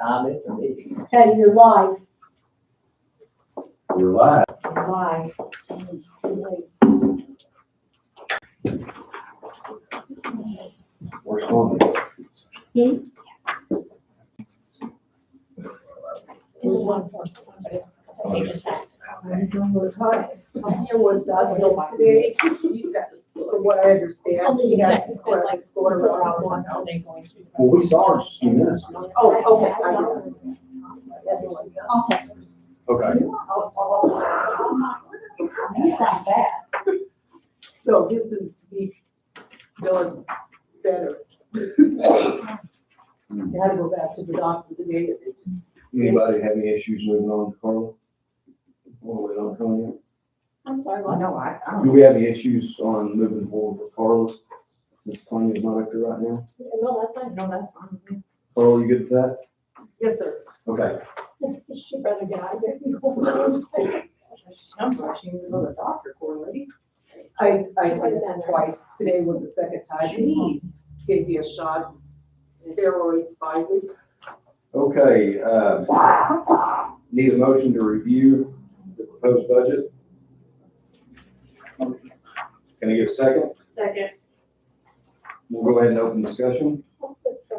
comment or me. Okay, you're live. You're live. Live. We're on. Tanya was not here today. She's got, from what I understand, she has this questions going around one house. Well, we saw her just a few minutes ago. Oh, okay. I did. I'll text her. Okay. You sound bad. So this is the feeling better. I had to go back to the doctor today. It just, Anybody have any issues moving on to Carla? Or wait on Tanya? I'm sorry, well, what? no, I Do we have any issues on moving forward with Carla? Since Tanya's not up there right now. No, that's fine. No, that's fine. Carla, you good with that? yes, sir. Okay. She better get out of here. She needs to go to the doctor, poor lady. I did it twice. Today was the second time. He gave me a shot, steroids finally. Okay, need a motion to review the proposed budget. Can I get a second? Second. We'll go ahead and open discussion. What's this,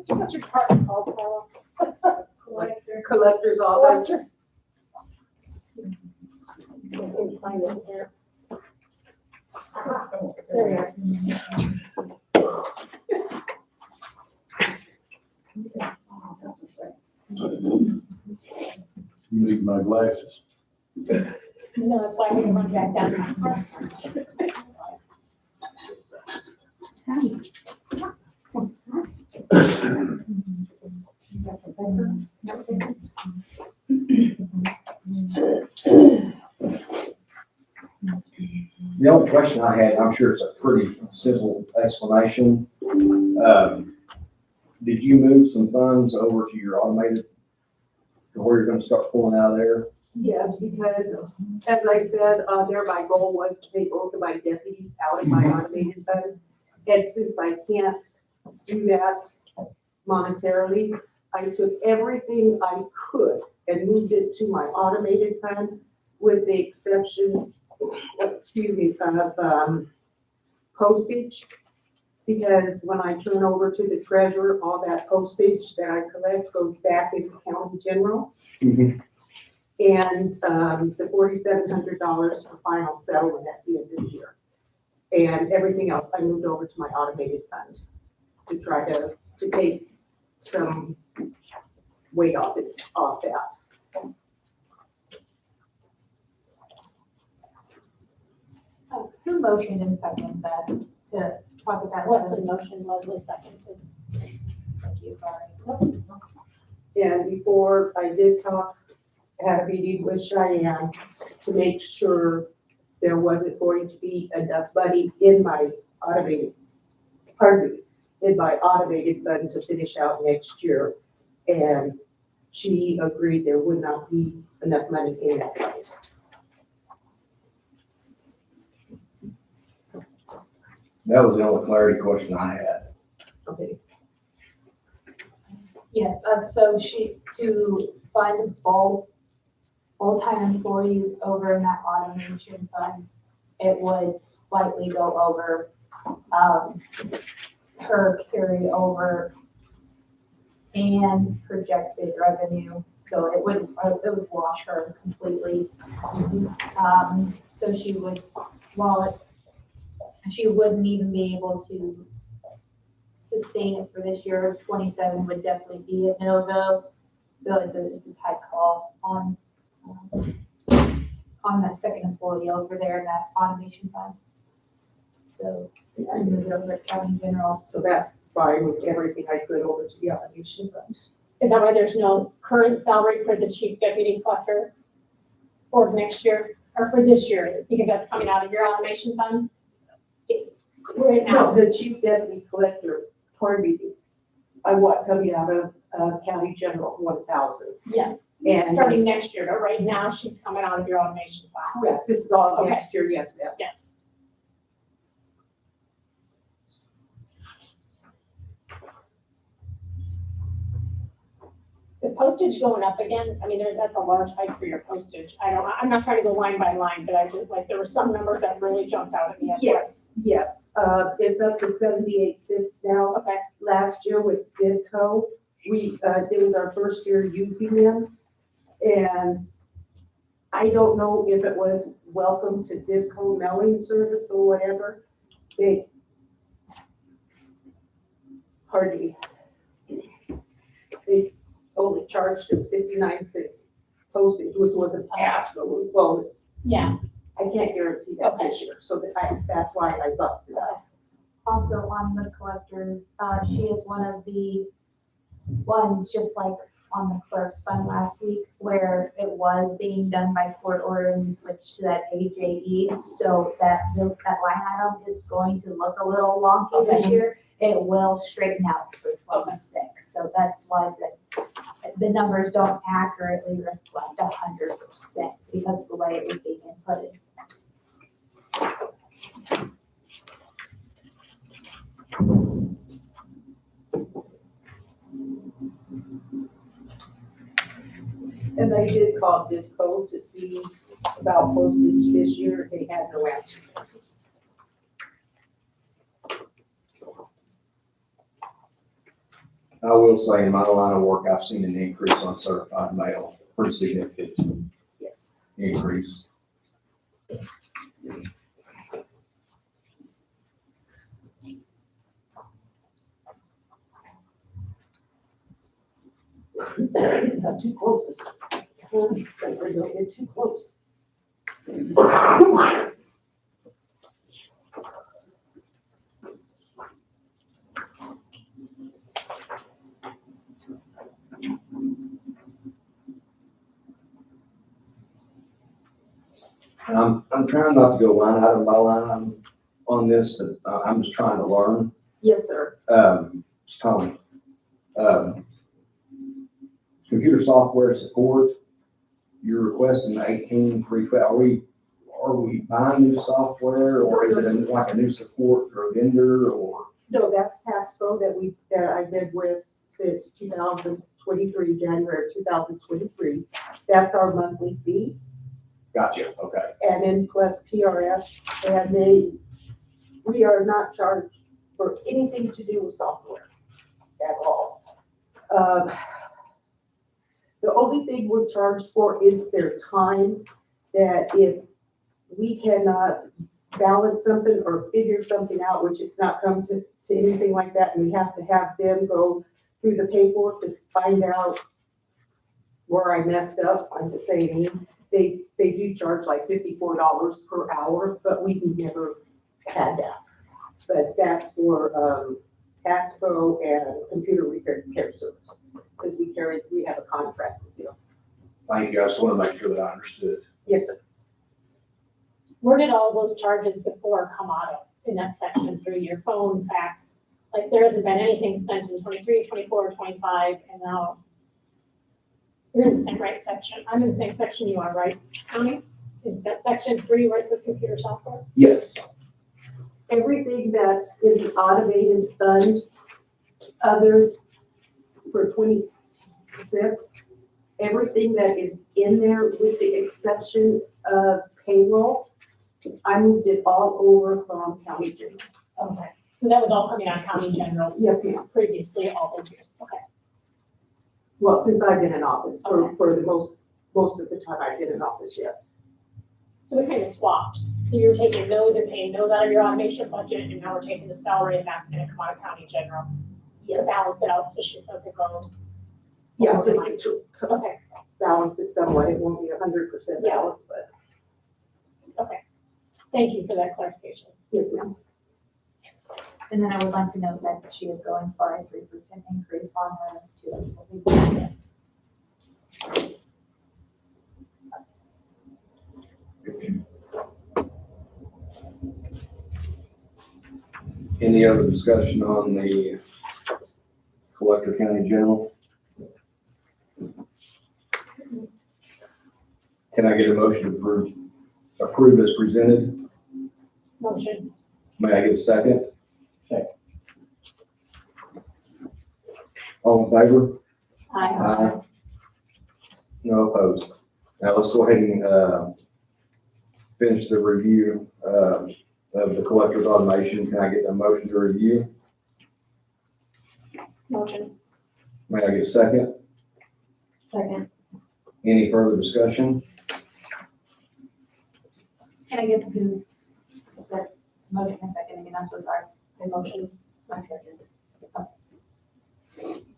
what's your department called, Carla? Collector's office. Let's see, find it here. There we You need my glasses. are. No, that's why I can run back down to my car. The only question I had, I'm sure it's a pretty simple explanation. Did you move some funds over to your automated, to where you're gonna start pulling out of there? Yes, because as I said, there, my goal was to take both of my deputies out of my automated fund. And since I can't do that monetarily, I took everything I could and moved it to my automated fund with the exception, of postage. Because when I turn over to the treasurer, all that postage that I collect goes back into county general. And the $4,700 for final settlement at the end of the year. And everything else I moved over to my automated fund to try to take some weight off that. Who motioned and seconded that to talk about? Leslie motion, Leslie seconded. Thank you, sorry. And before I did talk, I had a meeting with Cheyenne to make sure there wasn't going to be enough money in my automated, in my automated fund to finish out next year. And she agreed there would not be enough money in that fund. That was the only clarity question I had. Okay. Yes, so to fund both full-time employees over in that automation fund, it would slightly go over, her carryover and projected revenue. So it would wash her completely. So she would, she wouldn't even be able to sustain it for this year. 27 would definitely be a no-go. So it's a tight call on that second employee over there in that automation fund. So to move it over to county general. So that's why I moved everything I could over to the automation fund. Is that why there's no current salary for the chief deputy collector for next year, or for this year, because that's coming out of your automation fund? Yes. Right now, No, the chief deputy collector told me, coming out of county general 1,000. yeah, And starting next year, but right now she's coming out of your automation fund. correct, this is all Okay. next year, yes, ma'am. Yes. Is postage going up again? I mean, that's a large hike for your postage. I'm not trying to go line by line, but I just, like, there were some numbers that really jumped out at me. Yes, it's up to 78 cents now. Okay, Last year with Didco, it was our first year using them. And I don't know if it was welcome to Didco mailing service or whatever. They only charged us 59 cents postage, which was an absolute bonus. yeah, I can't guarantee that this year, so that's why I bumped it up. Also on the collector, she is one of the ones, just like on the clerk's fund last week, where it was being done by court order and we switched to that AJE. So that line item is going to look a little wonky this Okay. year. It will straighten out for 26. So that's why the numbers don't accurately reflect 100% because of the way it was being inputted. And I did call Didco to see about postage this year. They had no answer. I will say in my line of work, I've seen an increase on certified mail, pretty significant Yes. increase. Not too close. I said, don't get too close. And I'm trying not to go line item by line item on this, but I'm just trying to learn. Yes, sir. Tom, computer software support, you're requesting 18,312. Are we buying new software, or is it like a new support or a vendor, or? No, that's Tax Pro that I've been with since 2023, January 2023. That's our monthly fee. Gotcha, okay. And then plus PRS, and we are not charged for anything to do with software at all. The only thing we're charged for is their time, that if we cannot balance something or figure something out, which it's not come to anything like that, and we have to have them go through the paperwork to find out where I messed up, I'm just saying, they do charge like $54 per hour, but we've never had that. But that's for Tax Pro and computer repair service, because we have a contract with them. Thank you, I just want to make sure that I understood. Yes, sir. where did all those charges before come out of in that section through your phone, fax? Like, there hasn't been anything spent in 23, 24, 25, and now you're in the same right section. I'm in the same section you are, right, Tony? Is that section 3 where it says computer software? Yes. Everything that's in the automated fund, other for 26, everything that is in there with the exception of payroll, I moved it all over from county general. Okay, so that was all coming out of county general Yes, ma'am. previously all those years, okay. Well, since I've been in office, Okay. for the most of the time I've been in office, yes. So we kind of swapped. So you're taking those and paying those out of your automation budget, and now we're taking the salary, and that's gonna come out of county general to Yes. balance it out, so she doesn't go. Yeah, over just the to Okay, balance it somewhat. It won't be 100% Yeah. balance, but okay. Thank you for that clarification. yes, ma'am. And then I would like to note that she is going for a 3% increase on her to. Any other discussion on the collector county general? Can I get a motion to approve as presented? Motion. May I get a second? Second. All in favor? Aye. No opposed. Now let's go ahead and, finish the review, of the collector's automation. Can I get a motion to review? Motion. May I get a second? Second. Any further discussion? Can I get who, that's motion and second again, I'm so sorry. My motion, my second.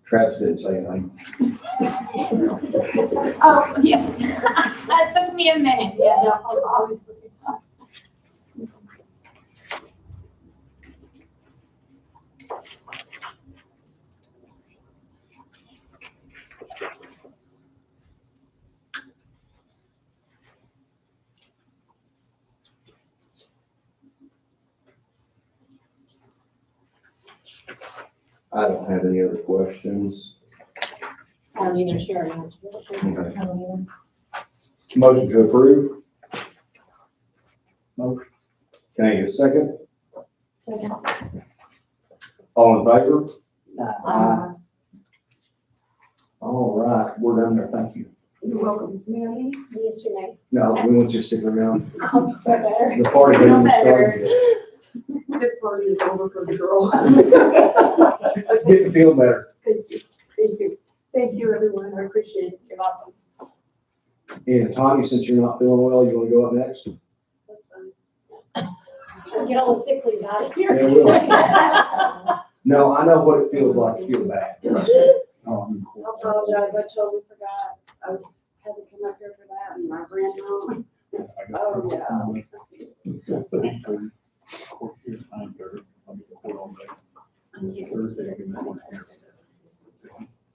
Travis didn't say anything. Oh, yeah. That took me a minute, yeah, no, I'll always. I don't have any other questions. I don't either, Sherry answered. Okay. I don't Motion to approve. Motion. Can I get a second? either. Second. All in favor? Uh, All right, we're done there. Thank you. You're welcome. Mary? Yes, your name. No, we want you to stick around. Oh, better. The party Feel hasn't better. started This party is over for the girl. yet. Get to feel better. Thank you. Thank you. Thank you, everyone. I appreciate it. You're welcome. And Tommy, since you're not feeling well, you want to go up next? That's fine. Get all the sick leaves out of here. Yeah, we'll. No, I know what it feels like to feel bad. Oh, I apologize, I totally forgot. I had to come up here for that and I ran home. Oh, yeah. Court here, 9:30. I'll be at court all day. Yes. Thursday, I'll be in that one here.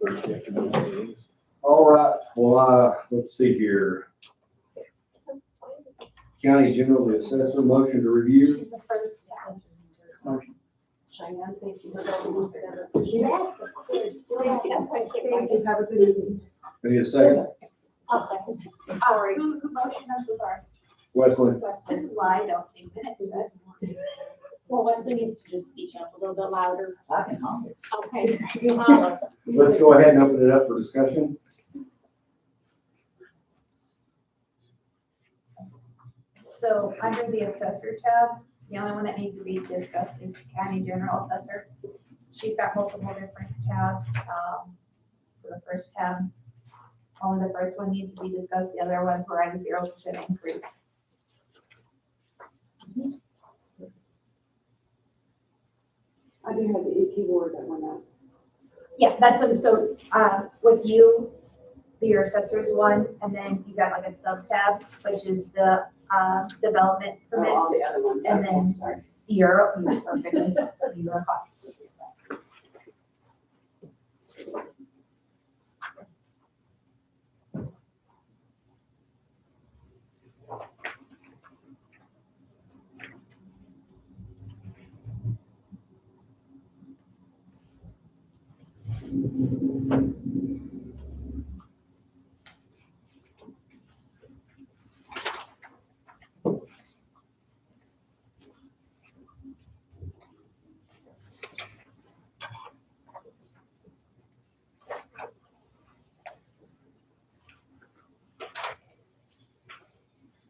Thursday afternoon, it is. All right, well, let's see here. County General Assessor, motion to review. She's the first. Motion. Cheyenne, thank you for all of that. Yes, of course. Thank you. That's my kid. Thank you. Have a good evening. Can I get a second? I'll second. Sorry. Who motioned, I'm so sorry. Wesley? This is why I don't take minutes, you guys. Well, Wesley needs to just speak up a little bit louder. I can holler. Okay, you holler. Let's go ahead and open it up for discussion. So under the assessor tab, the only one that needs to be discussed is county general assessor. She's got multiple different tabs. So the first tab, only the first one needs to be discussed. The other ones were at a 0% increase. I do have the e-keyboard that went up. Yeah, so with you, your assessor's one, and then you got like a sub tab, which is the development Oh, permit. all the other ones. And then- Sorry. You're perfect. You're fine.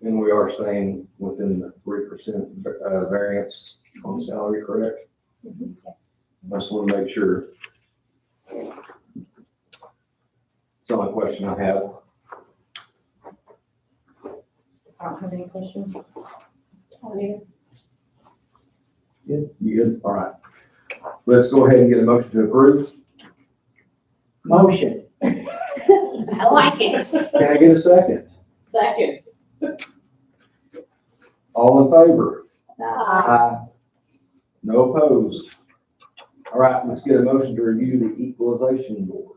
And we are staying within the 3% variance on salary, correct? I just want to make sure. It's the only question I have. I don't have any questions. Good, you good? All right. Let's go ahead and get a motion to approve. Motion. I like it. Can I get a second? Second. All in favor? Aye. Aye. No opposed. All right, let's get a motion to review the equalization board.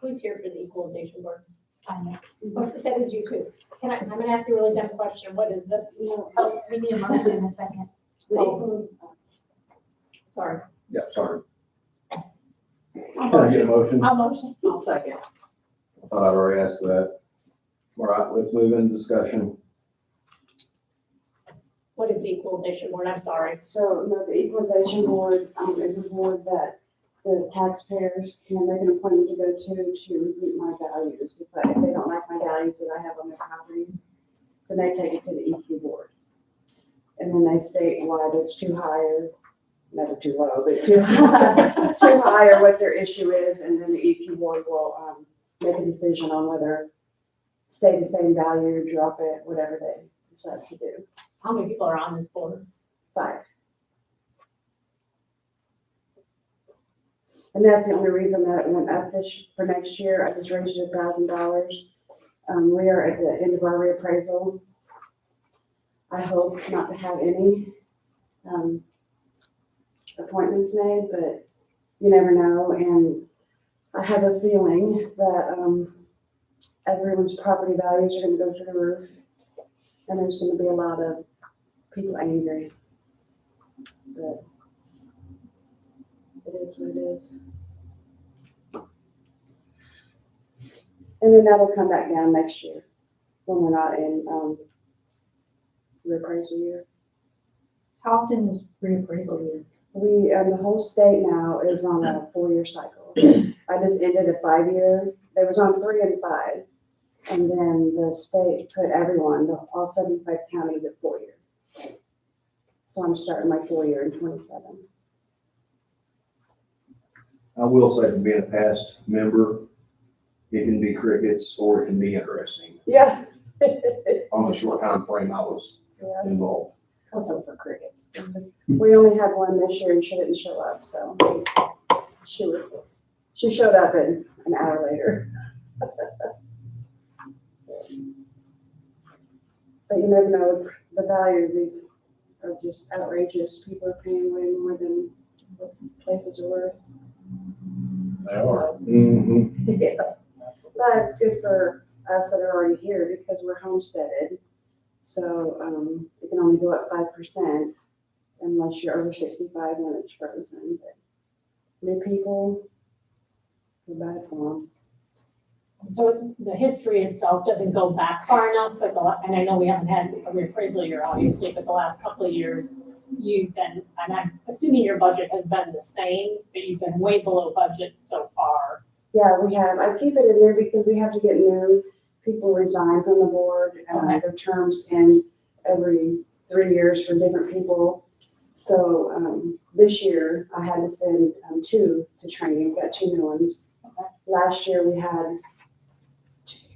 Who's here for the equalization board? I know. Oh, that is you too. I'm gonna ask you a really dumb question. What is this? Oh, we need a motion in a second. Oh. Sorry. Yeah, sorry. Can I get a motion? I'll motion. I'll second. I thought I'd already asked that. All right, let's move into discussion. What is the equalization board? I'm sorry. So, no, the equalization board, is a board that the taxpayers can make an appointment to go to review my values. If they don't like my values that I have on their properties, then they take it to the EQ board. And then they state why that's too high or, never too low, but too high, too high or what their issue is. And then the EQ board will, make a decision on whether stay the same value, drop it, whatever they decide to do. How many people are on this board? 5. And that's the only reason that it went up for next year. I just raised it $1,000. We are at the end of our reappraisal. I hope not to have any, appointments made, but you never know. And I have a feeling that, everyone's property values are gonna go through the roof. And there's gonna be a lot of people angry. But it is what it is. And then that'll come back down next year when we're not in, reappraisal year. How often is reappraisal year? We, the whole state now is on a 4-year cycle. I just ended a 5-year. They was on 3 and 5. And then the state put everyone, all 75 counties at 4-year. So I'm starting my 4-year in 27. I will say, from being a past member, it can be crickets or it can be interesting. Yeah. On the short time frame I was Yeah. involved. Let's hope for crickets. We only had one this year and she didn't show up, so she showed up in an hour later. But you never know, the values, these are just outrageous. People are paying way more than what places are worth. They are. Mm-hmm. Yeah. But it's good for us that are already here because we're homesteaded. So, it can only go up 5% unless you're over 65 when it's frozen. But new people, feel bad for them. So the history itself doesn't go back far enough, but and I know we haven't had a reappraisal year, obviously, but the last couple of years, you've been, and I'm assuming your budget has been the same, but you've been way below budget so far. Yeah, we have. I keep it in there because we have to get new people resign from the board. Okay. Their terms end every 3 years for different people. So this year I had to send 2 to training. Got 2 new ones. Okay. Last year we had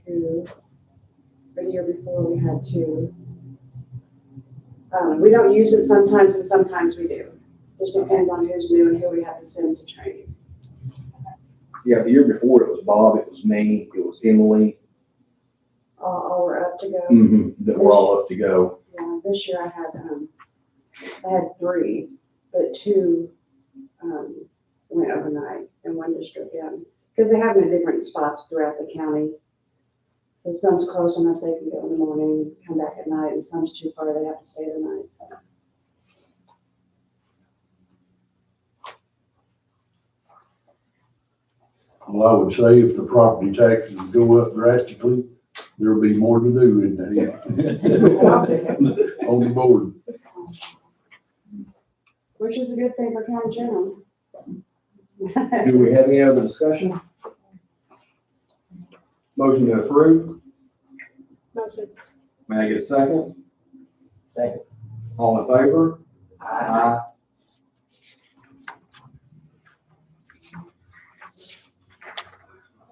2. The year before we had 2. We don't use it sometimes, and sometimes we do. Just depends on who's new and who we have to send to training. Yeah, the year before it was Bob, it was me, it was Emily, All were up to go. that were all up to go. Yeah, this year I had 3, but 2 went overnight and 1 just drove down. Because they have them in different spots throughout the county. So some's close enough they can go in the morning, come back at night, and some's too far, they have to stay the night. So. Well, I would say if the property taxes go up drastically, there'll be more to do in that, on the board. Which is a good thing for county general. Do we have any other discussion? Motion to approve. Motion. May I get a second? Second. All in favor? Aye.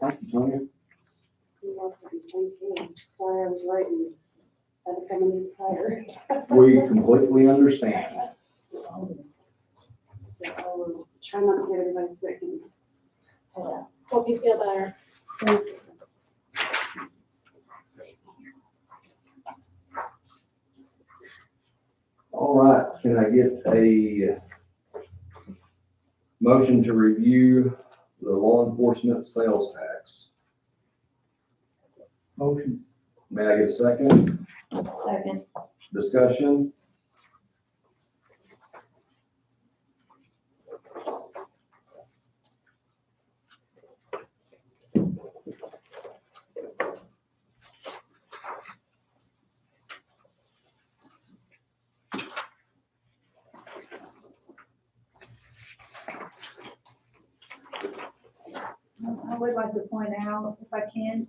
Thank you, Tonya. You're welcome. Thank you. Sorry I was late and had to come in tired. We completely understand. So I will try not to get everybody sick and head out. Hope you feel better. Thank you. All right, can I get a motion to review the law enforcement sales tax? Motion. May I get a second? Second. Discussion? I would like to point out, if I can,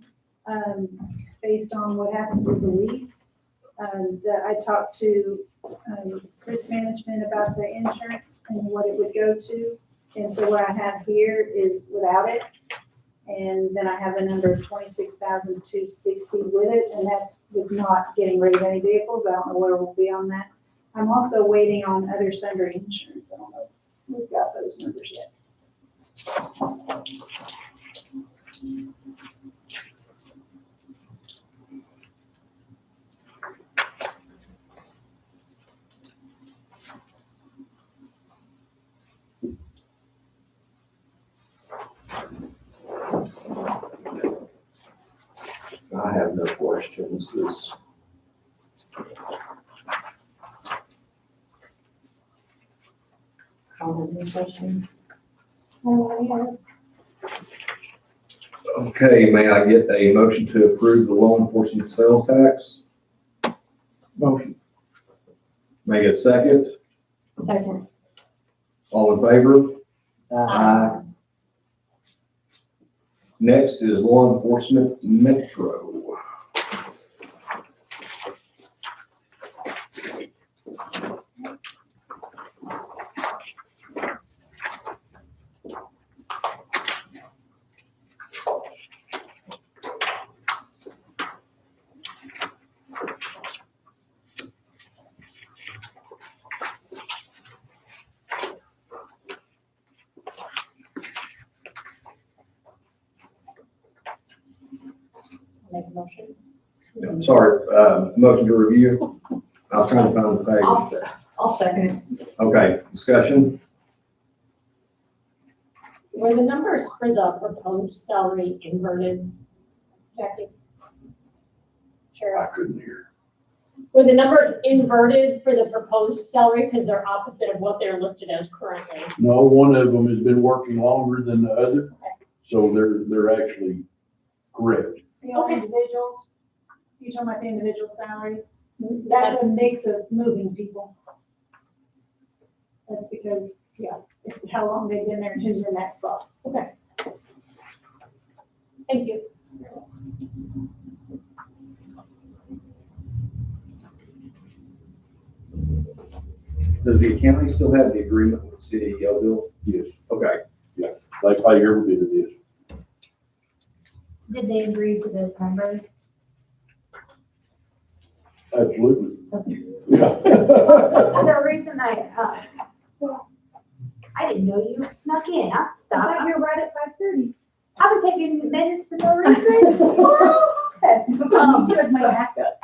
based on what happens with the lease, that I talked to, risk management about the insurance and what it would go to. And so what I have here is without it. And then I have a number of 26,260 with it, and that's with not getting rid of any vehicles. I don't know where we'll be on that. I'm also waiting on other sundry insurance. I don't know if we've got those numbers yet. I have no questions. Any questions? Okay, may I get a motion to approve the law enforcement sales tax? Motion. May I get a second? Second. All in favor? Aye. Next is law enforcement metro. Make a motion. I'm sorry, motion to review. I was trying to find the page. I'll second it. Okay, discussion? Were the numbers for the proposed salary inverted, Jackie? Cheryl? I couldn't hear. Were the numbers inverted for the proposed salary because they're opposite of what they're listed as currently? No, one of them has been working longer than the other, so they're actually correct. The all Okay. individuals, you talking about the individual salaries? That's a mix of moving people. That's because, yeah, it's how long they've been there and who's in that spot. Okay. Thank you. Does the county still have the agreement with the city of Yellville? Yes, Okay, they pay every bit of this. Did they agree to this number? Absolutely. Yeah. The reason I didn't know you snuck in. I I stopped. thought you were right at 5:30. I've been taking minutes for no reason. Oh, okay. Here's my backup.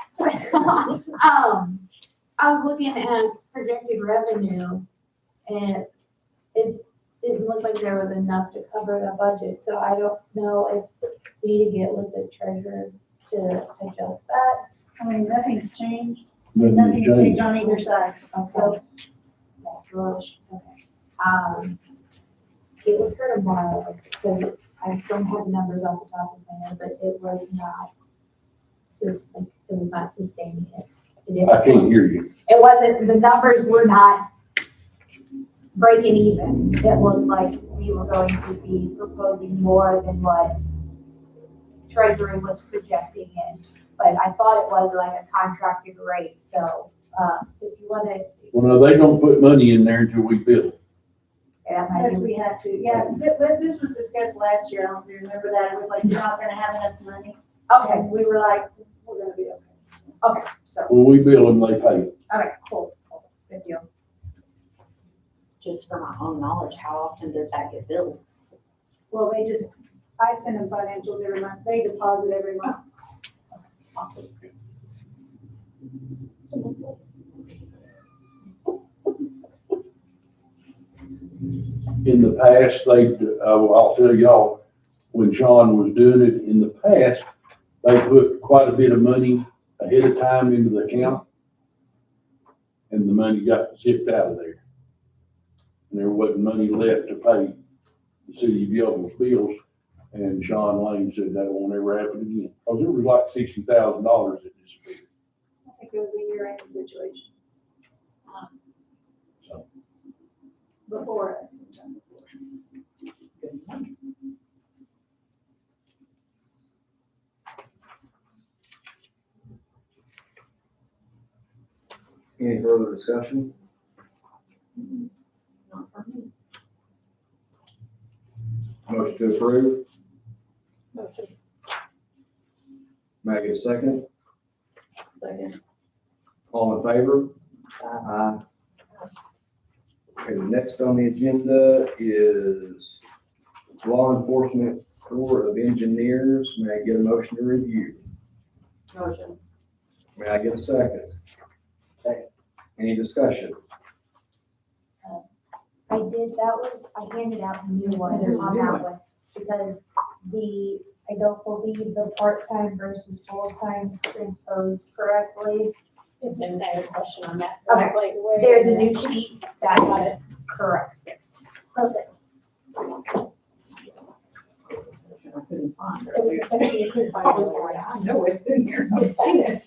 I was looking at projected revenue and it didn't look like there was enough to cover the budget. So I don't know if we need to get with the treasurer to adjust that. I mean, nothing's changed. Nothing's Nothing's changed changed. on either side. So, that's really, okay. It was kind of mild, because I don't have the numbers off the top of my head, but it was not sustaining it. I can't hear you. It wasn't, the numbers were not breaking even. It looked like we were going to be proposing more than what Treasury was projecting in. But I thought it was like a contracted rate, so, if you wanna, Well, no, they don't put money in there until we bill it. that might Yes, be. we have to. Yeah, this was discussed last year. I don't know if you remember that. It was like, you're not gonna have enough money. Okay, And we were like, we're gonna be okay. okay, so, When we bill them, they pay. okay, cool, good deal. Just for my own knowledge, how often does that get billed? Well, I send them financials every month. They deposit every month. In the past, I'll tell y'all, when Sean was doing it, in the past, they put quite a bit of money ahead of time into the account. And the money got zipped out of there. And there wasn't money left to pay the city of Yellville's bills. And Sean Lane said that won't ever happen again. Cause it was like $60,000 that disappeared. I think it was a year-end situation So, before us. Any further discussion? Not for me. Motion to approve. Motion. May I get a second? Second. All in favor? Aye. Okay, the next on the agenda is Law Enforcement Corps of Engineers. May I get a motion to review? Motion. May I get a second? Second. Any discussion? I handed out the new one on that one, because I don't believe the part-time versus full-time transposed correctly. It didn't have a question on that. Okay. It's like, wait There's a minute. new sheet that Got it. corrects it. Perfect. I couldn't find It was the section you couldn't find. I was like, I know it's in here. It's second.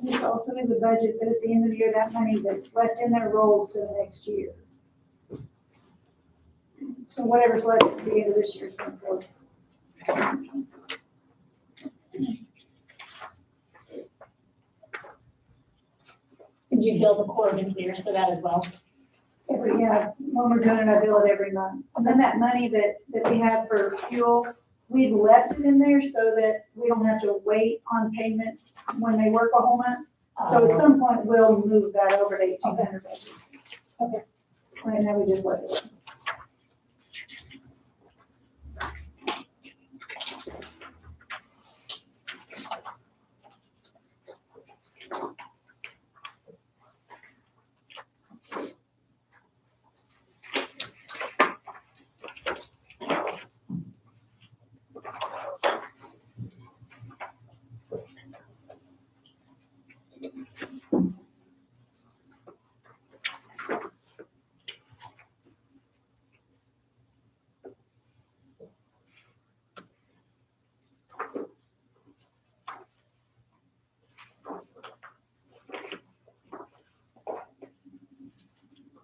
This also is a budget that at the end of the year, that money that's left in there rolls to the next year. So whatever's left at the end of this year is going to go. Did you bill the Corps of Engineers for that as well? Yeah, when we're doing it, I bill it every month. And then that money that we have for fuel, we've left it in there so that we don't have to wait on payment when they work a whole month. So at some point, we'll move that over to 1,800 budget. Okay. Right now, we just let it.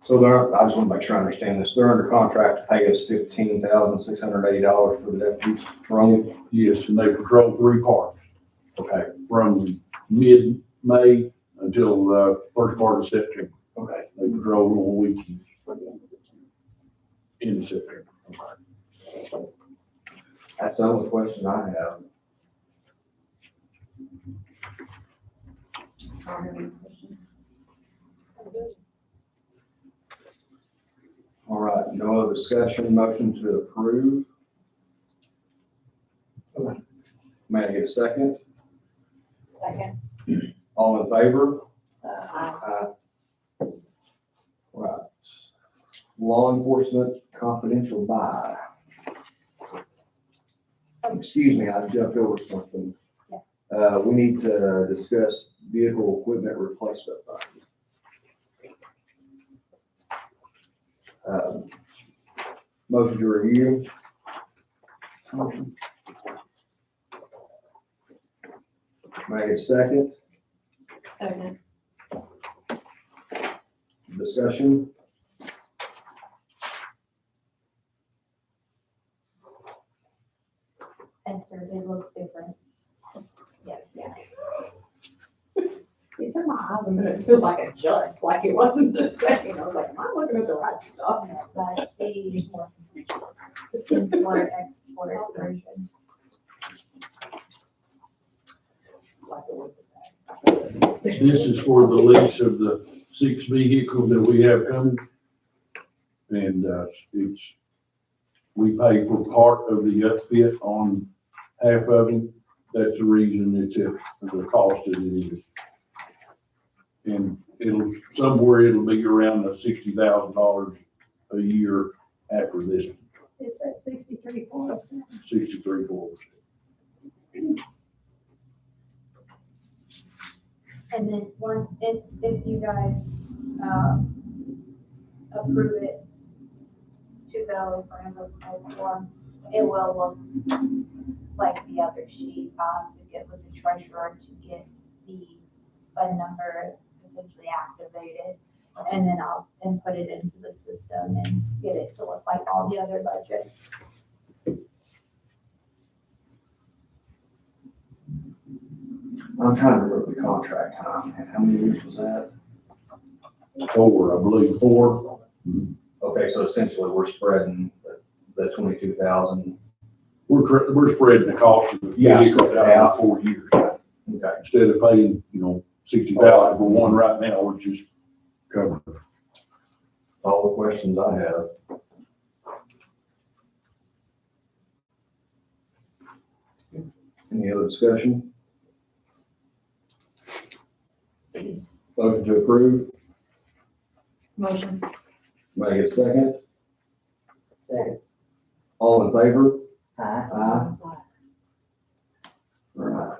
So I just want to make sure I understand this. They're under contract to pay us $15,680 for the deputies patrol. Yes, and they patrol 3 parks Okay, from mid-May until first part of September. okay. They patrol on weekends in September. That's the only question I have. I don't have any questions. All right, no other discussion, motion to approve. May I get a second? Second. All in favor? Aye. Right. Law enforcement confidential buy. Excuse me, I jumped over something. We need to discuss vehicle equipment replacement fund. Motion to review. Motion. May I get a second? Second. Discussion? And sir, it looks different. Yeah. It took my eyes a minute to like adjust, like it wasn't the same. I was like, am I looking at the right stuff? That's the import export version. Like it was. This is for the lease of the 6 vehicles that we have coming. And we pay for part of the upfit on half of them. That's the reason it's at the cost that it is. And it'll be around the $60,000 a year after this, It's at 63,407. 63.4%. And then if you guys, approve it to go for him to vote for, it will look like the other sheets. I'll have to get with the treasurer to get the fund number essentially activated. And then I'll input it into the system and get it to look like all the other budgets. I'm trying to remember the contract time, and how many years was that? 4, I believe, 4. Okay, so essentially, we're spreading the 22,000. We're spreading the cost of the Yeah, vehicle out over 4 years. Okay. Instead of paying, $60,000 for one right now, we're just covering. All the questions I have. Any other discussion? Motion to approve, Motion. may I get a second? Second. All in favor? Aye. Aye. All right,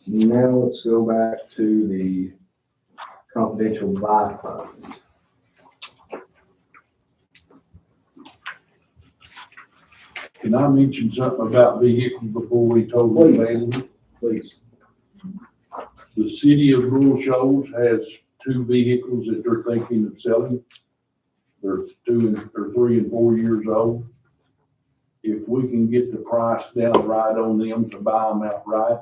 now let's go back to the confidential buy fund. Can I mention something about vehicles before we totally abandon it? Please. The city of Rural Shoals has 2 vehicles that they're thinking of selling. They're 3 and 4 years old. If we can get the price down right on them to buy them outright,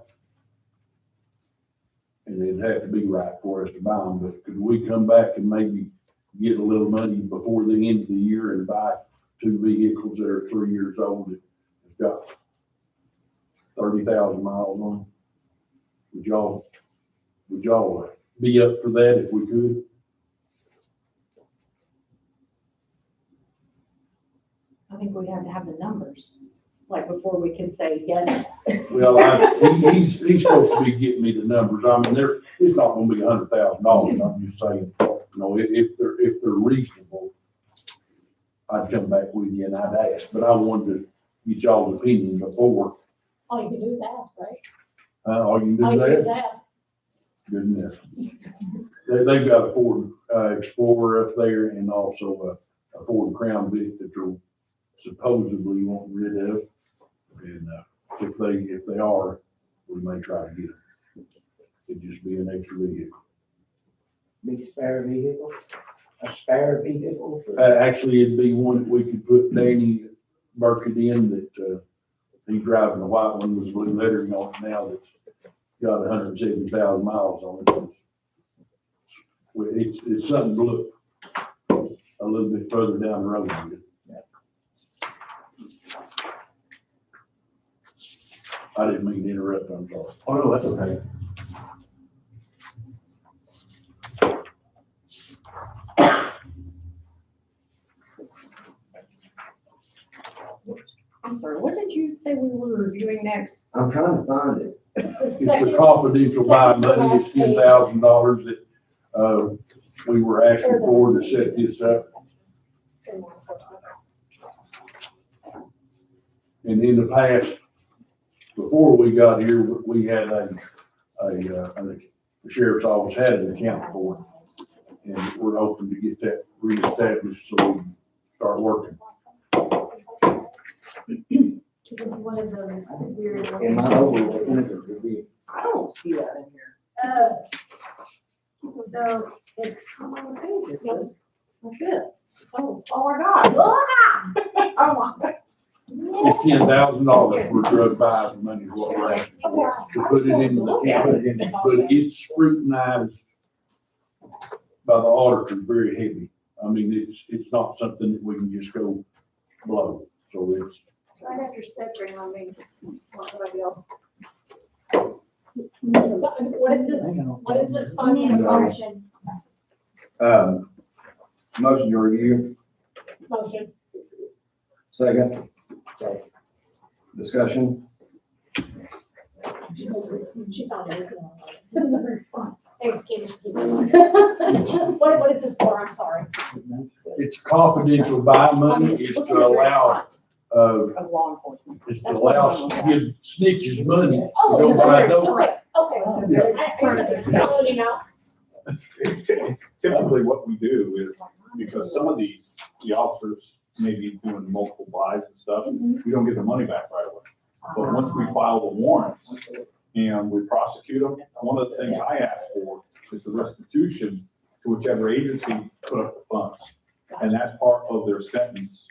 and it'd have to be right for us to buy them, but could we come back and maybe get a little money before the end of the year and buy 2 vehicles that are 3 years old that have got 30,000 miles on them? Would y'all be up for that if we could? I think we'd have to have the numbers, like before we can say yes. Well, he's supposed to be getting me the numbers. I mean, it's not gonna be $100,000. I'm just saying, if they're reasonable, I'd come back with you and I'd ask, but I wanted to get y'all's opinion before. All you can do is ask, right? All you can All do you can do is that? ask. Good enough. They've got a Ford Explorer up there and also a Ford Crown Vic that they're supposedly wanting rid of. And if they are, we may try to get them. It'd just be an extra vehicle. Be spare vehicle, a spare vehicle. Actually, it'd be one that we could put Danny Burkett in that, he's driving the white one with blue lettering on it now that's got 170,000 miles on it. It's something to look a little bit further down the road with. I didn't mean to interrupt, I'm sorry. Oh, no, that's okay. I'm sorry, what did you say we were reviewing next? I'm trying to find it. It's the It's a second, confidential buy second to money, it's last page. $10,000 that, we were asking for to set this up. And in the past, before we got here, we had I think the sheriff's office had an account for it. And we're hoping to get that reestablished so we can start working. It's one of those weird. Am I overlooking it or did we? I don't see that in here. So it's, How many pages? Yes. That's it. Oh, Oh my God. Oh my. It's $10,000 for drug buy money is what we're asking for, to put it into the account. But it's scrutinized by the auditors very heavy. I mean, it's not something that we can just go blow. So it's, It's right after step ring on me. What do I yell? so what is this I need a fund? motion. Motion to review, Motion. second. Discussion, She found it. Thanks, Kim. What is this for? I'm sorry. it's confidential buy money. It's to allow, Of law enforcement. it's to allow, give snitches money. Oh, You know, but I don't- okay. I following out. Typically, what we do is, because some of the officers maybe doing multiple buys and stuff, we don't get the money back right away. But once we file the warrants and we prosecute them, one of the things I ask for is the restitution to whichever agency put up the funds. And that's part of their sentence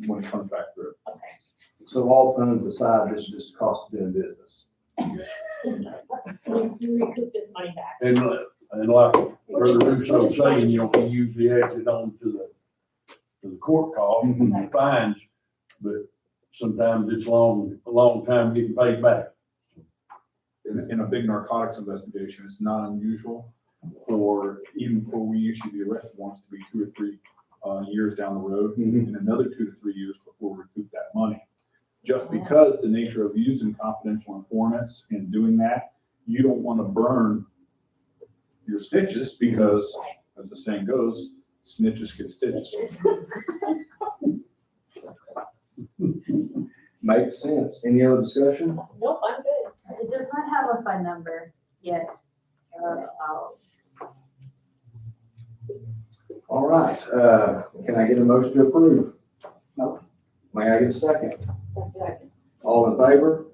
when it comes back through. Okay. So all funds aside, this is just cost of doing business. You recoup this money back. And like Brother Russo was saying, you know, he usually adds it on to the court cost and the fines, but sometimes it's a long time getting paid back. In a big narcotics investigation, it's not unusual for, even before we issue the arrest warrants, to be 2 or 3 years down the road, and another 2 to 3 years before we recoup that money. Just because the nature of using confidential informants and doing that, you don't want to burn your stitches because, as the saying goes, snitches get stitches. Makes sense. Any other discussion? Nope, I'm good. It does not have a fund number yet. All right, can I get a motion to approve? No. May I get a second? Second. All in favor?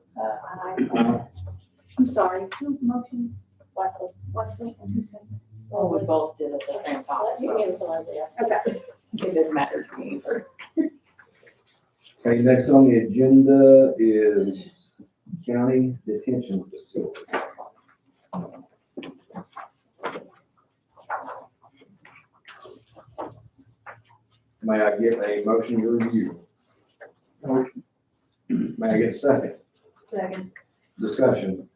I'm sorry, who motion? Wesley. Wesley, and who said? Well, we both did at the same time, You so gave it to Leslie, yes. Okay. it doesn't matter to me either. Okay, next on the agenda is county detention facility. May I get a motion to review? Motion. May I get a second? Second. Discussion.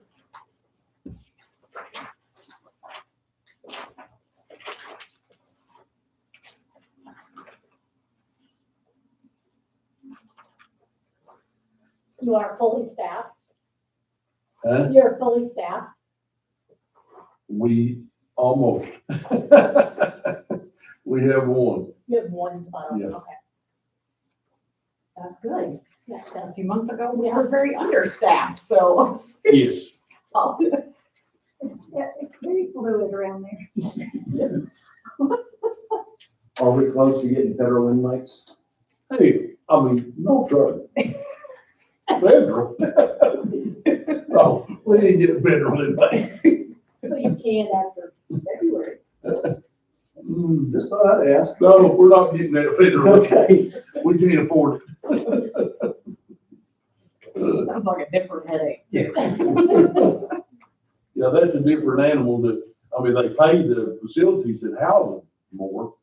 You are fully staffed. Huh? You're fully staffed. We almost. We have one. You have one spot open, Yes. okay. That's good. Yeah, A few months ago, we were very understaffed, so. Yes. It's very fluid around there. Are we close to getting federal inmates? Hey, I mean, no trouble. Federal. No, we didn't get federal inmate. So you can after February. Just thought I'd ask. No, we're not getting that federal. Okay. We can't afford it. Sounds like a different headache too. Yeah, that's a different animal that, I mean, they pay the facilities that house them more,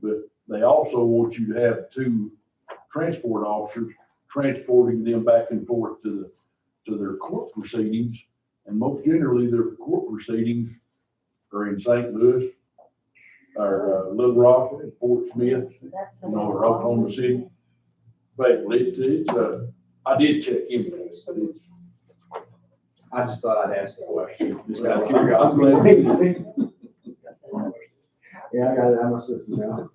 but they also want you to have 2 transport officers transporting them back and forth to their court proceedings. And most generally, their court proceedings are in St. Louis, or Little Rock, Fort Smith, or Oklahoma City. But I did check into this, but it's, I just thought I'd ask the question. Just out of I'm curiosity. glad. Yeah, I got it out of my system now.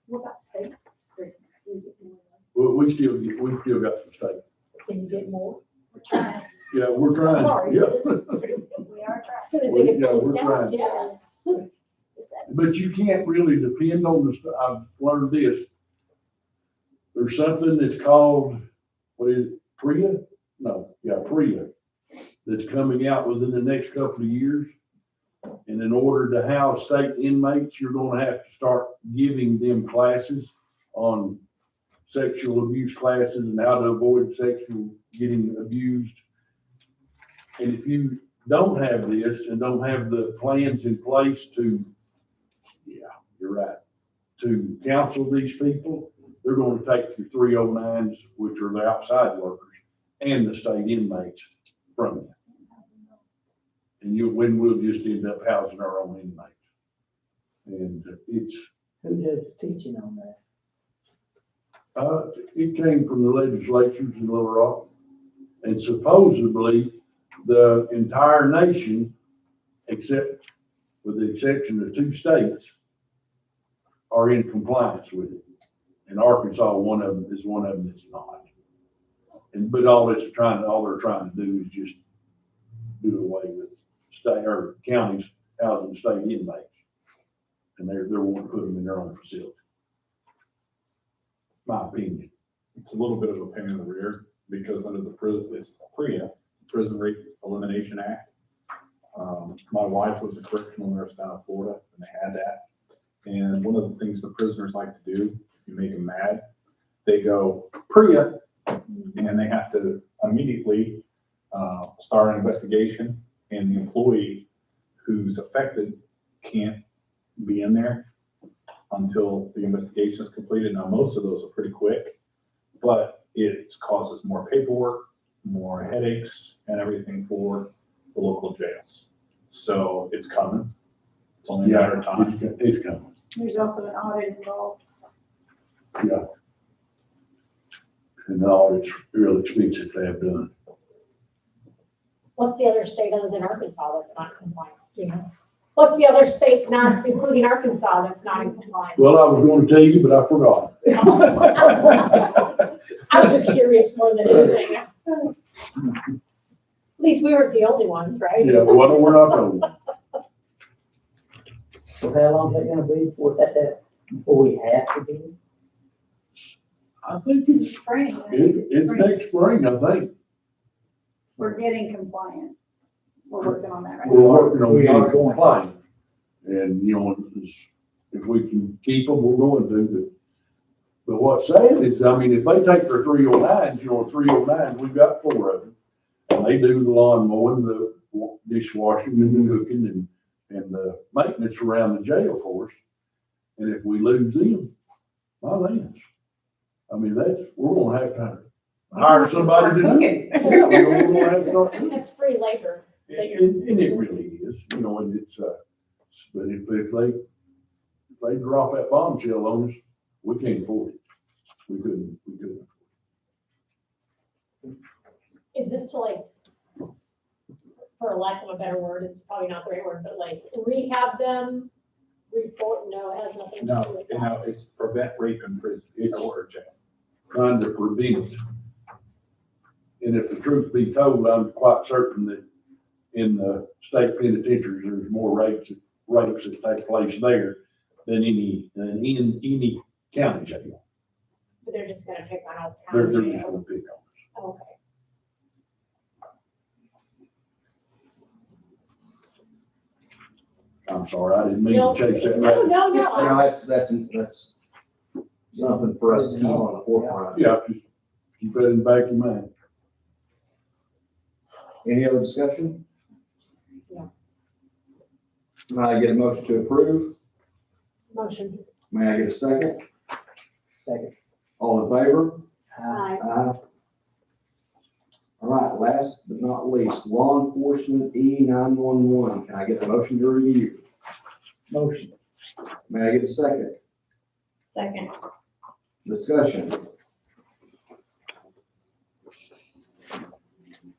What about state? We still got some state. Can you get more? We're trying, Yeah, we're trying. Sorry. Yeah. we are trying. As soon as they get Yeah, fully we're staffed, trying. yeah. But you can't really depend on the, I've learned this. There's something that's called, what is it, PREA? No, yeah, PREA, that's coming out within the next couple of years. And in order to house state inmates, you're gonna have to start giving them classes on sexual abuse classes and how to avoid getting abused. And if you don't have this and don't have the plans in place to, yeah, you're right, to counsel these people, they're going to take your 309s, which are the outside workers, and the state inmates from you. And we'll just end up housing our own inmates. And it's, Who does the teaching on that? it came from the legislatures in Little Rock. And supposedly the entire nation, except with the exception of 2 states, are in compliance with it. And Arkansas, one of them that's not. But all they're trying to do is just do away with state or counties housing state inmates. And they're wanting to put them in their own facility. my opinion. It's a little bit of a pain in the rear because under the it's PREA, Prison Rape Elimination Act. My wife was a correctional nurse down in Florida and they had that. And one of the things the prisoners like to do, if you make them mad, they go PREA and they have to immediately start an investigation, and the employee who's affected can't be in there until the investigation is completed. Now, most of those are pretty quick, but it causes more paperwork, more headaches and everything for the local jails. So it's coming. It's only a matter of time. It's coming. There's also an audit involved. Yeah. And all it's real expensive to have done. What's the other state other than Arkansas that's not compliant? Do you know? What's the other state, not including Arkansas, that's not in compliance? Well, I was going to tell you, but I forgot. I was just curious more than anything. At least we weren't the only ones, right? Yeah, well, we're not told. So how long is it gonna be before we have to do it? I think it's, Spring. I think it's spring. next spring, I think. We're getting compliant. We're working on that right We're now. working on We getting are going. compliant. And, you know, if we can keep them, we're going to. But what's sad is, I mean, if they take their 309s, you know, 309s, we've got 4 of them. And they do the lawn mowing, the dishwashing and the cooking and the maintenance around the jail for us. And if we lose them, my lands. I mean, we're gonna have to hire somebody to do it. Yeah, we're gonna have to start doing it. It's free labor. And it really is, you know, and it's, but if they drop that bombshell on us, we can't afford it. We couldn't. Is this to like, for a lack of a better word, it's probably not the right word, but like rehab them, report, no, it has nothing to do with that. No, it's prevent rape in prison or jail. Trying to prevent it. And if the truth be told, I'm quite certain that in the state penitentiaries, there's more rapes that take place there than in any county jail. But they're just gonna pick on all They're county just gonna jails. pick on us. Okay. I'm sorry, I didn't mean No, to chase that no, rabbit. no, You no. know, that's something for us to keep on the forefront. Yeah, just keep that in the back of your mind. Any other discussion? No. May I get a motion to approve? Motion. May I get a second? Second. All in favor? Aye. Aye. All right, last but not least, law enforcement E911. Can I get a motion to review? Motion. May I get a second? Second. Discussion.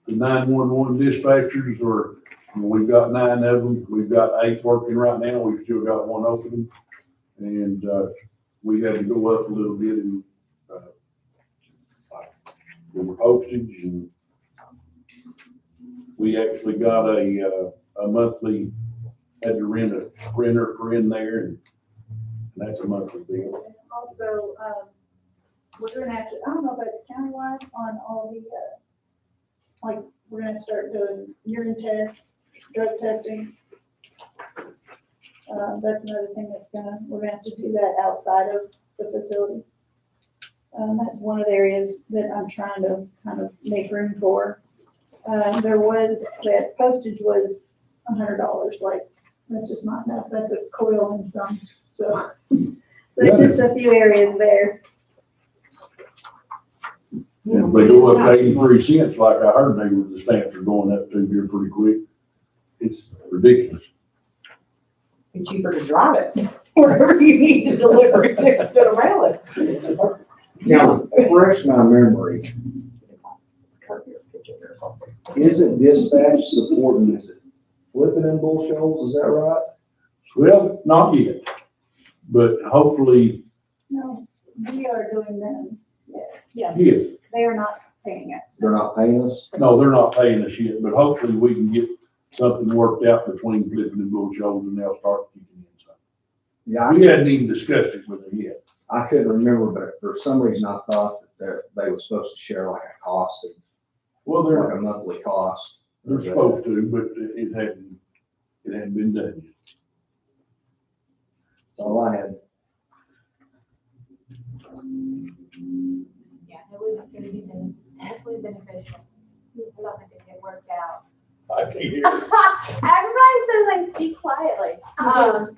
The 911 dispatchers we've got 9 of them. We've got 8 working right now. We've still got 1 opening. And, we had to go up a little bit in, with postage, and we actually got a monthly, had to rent a printer for in there, and that's a monthly bill. Also, we're gonna have to, I don't know if that's countywide on all the, like, we're gonna start doing urine tests, drug testing. That's another thing we're gonna have to do that outside of the facility. That's one of the areas that I'm trying to kind of make room for. That postage was $100, like, that's just not enough, that's a coil and some, so there's just a few areas there. And if they go up to 83 cents, like I heard the stamps are going up to here pretty quick, it's ridiculous. Be cheaper to drive it wherever you need to deliver it to instead of mail it. Now, refresh my memory. Isn't dispatch supporting, is it flipping in bull shoals, is that right? Well, not yet, but hopefully, No, we are doing them, yes. Yes. yes. They are not paying us. They're not paying us? No, they're not paying us yet, but hopefully we can get something worked out between flipping and bull shoals, and they'll start kicking in something. Yeah, We hadn't even discussed it with them yet. I couldn't remember, but for some reason I thought that they were supposed to share like a cost of, Well, like a monthly cost. they're supposed to, but it hadn't been done yet. That's all I had. Yeah, it would be definitely beneficial. Something to get worked out. I can't hear. Everybody says I speak quietly.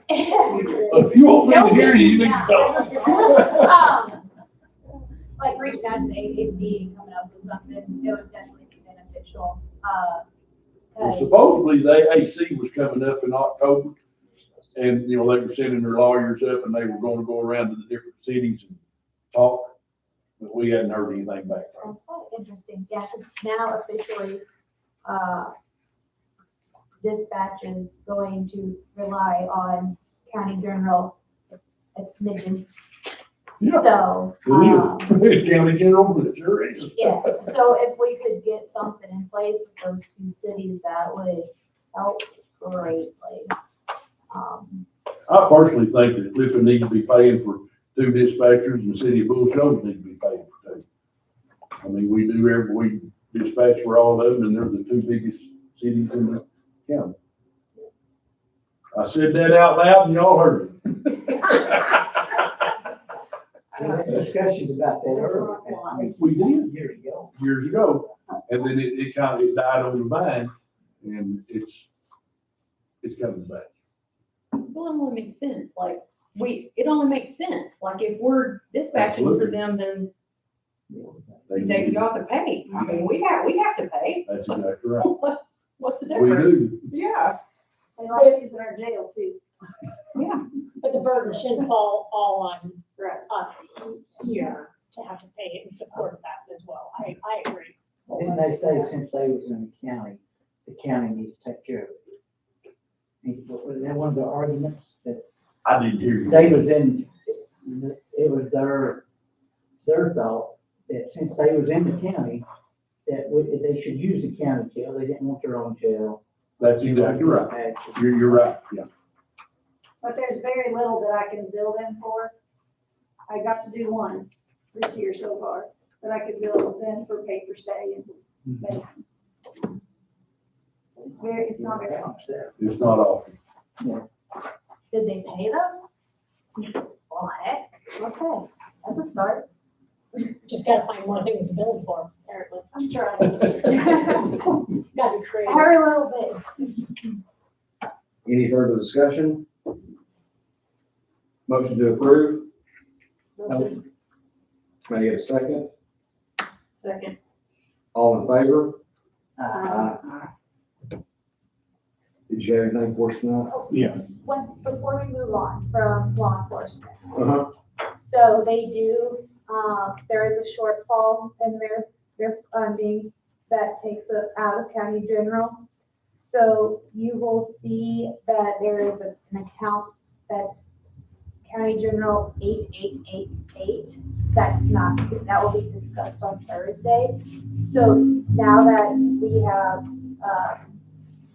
If you want me to hear you, you need to talk. Like reaching out to the AKC and coming up with something, it would definitely be beneficial. Well, 'Cause- supposedly the AC was coming up in October, and, you know, they were sending their lawyers up, and they were gonna go around to the different cities and talk, but we hadn't heard anything back from them. Oh, interesting, yeah, because now officially, dispatch is going to rely on county general a smidgen. Yeah. So, It is. It's county general, but it sure is. yeah, so if we could get something in place with those two cities, that would help greatly. I personally think that Clifton needs to be paying for 2 dispatchers, and the city of Bull Shoals needs to be paying for 2. I mean, we dispatch for all of them, and they're the 2 biggest cities in the county. I said that out loud, and y'all heard it. We had discussions about that earlier. We did Years ago. years ago, and then it kind of died on the vine, and it's coming back. Well, it only makes sense, like, it only makes sense, like, if we're dispatching for Absolutely. them, then They- you ought to pay. I mean, we have to pay. That's exactly right. What's the We difference? do. Yeah, They like using our jail too. But the burden shouldn't fall all on Right. us here to have to pay it and support that as well. I agree. Didn't they say since they was in the county needs to take care of it? Was that one of the arguments that I didn't hear you. they was in, it was their thought that since they was in the county, that they should use the county jail, they didn't want their own jail. That's exactly right. You're right, yeah. But there's very little that I can bill them for. I got to do one this year so far, that I could bill them for paper stay and medicine. It's not very often. It's not often. Did they pay them? Well, heck, okay, that's a start. Just gotta find more things to build for, apparently. I'm trying. Gotta be creative. Every little bit. Any further discussion? Motion to approve? Motion. Can I get a second? Second. All in favor? Uh, Did you have anything for us tonight? Yeah. Before we move on from law enforcement, Uh-huh. so they do, there is a shortfall in their funding that takes it out of county general. So you will see that there is an account that's county general 8888. That will be discussed on Thursday. So now that we have,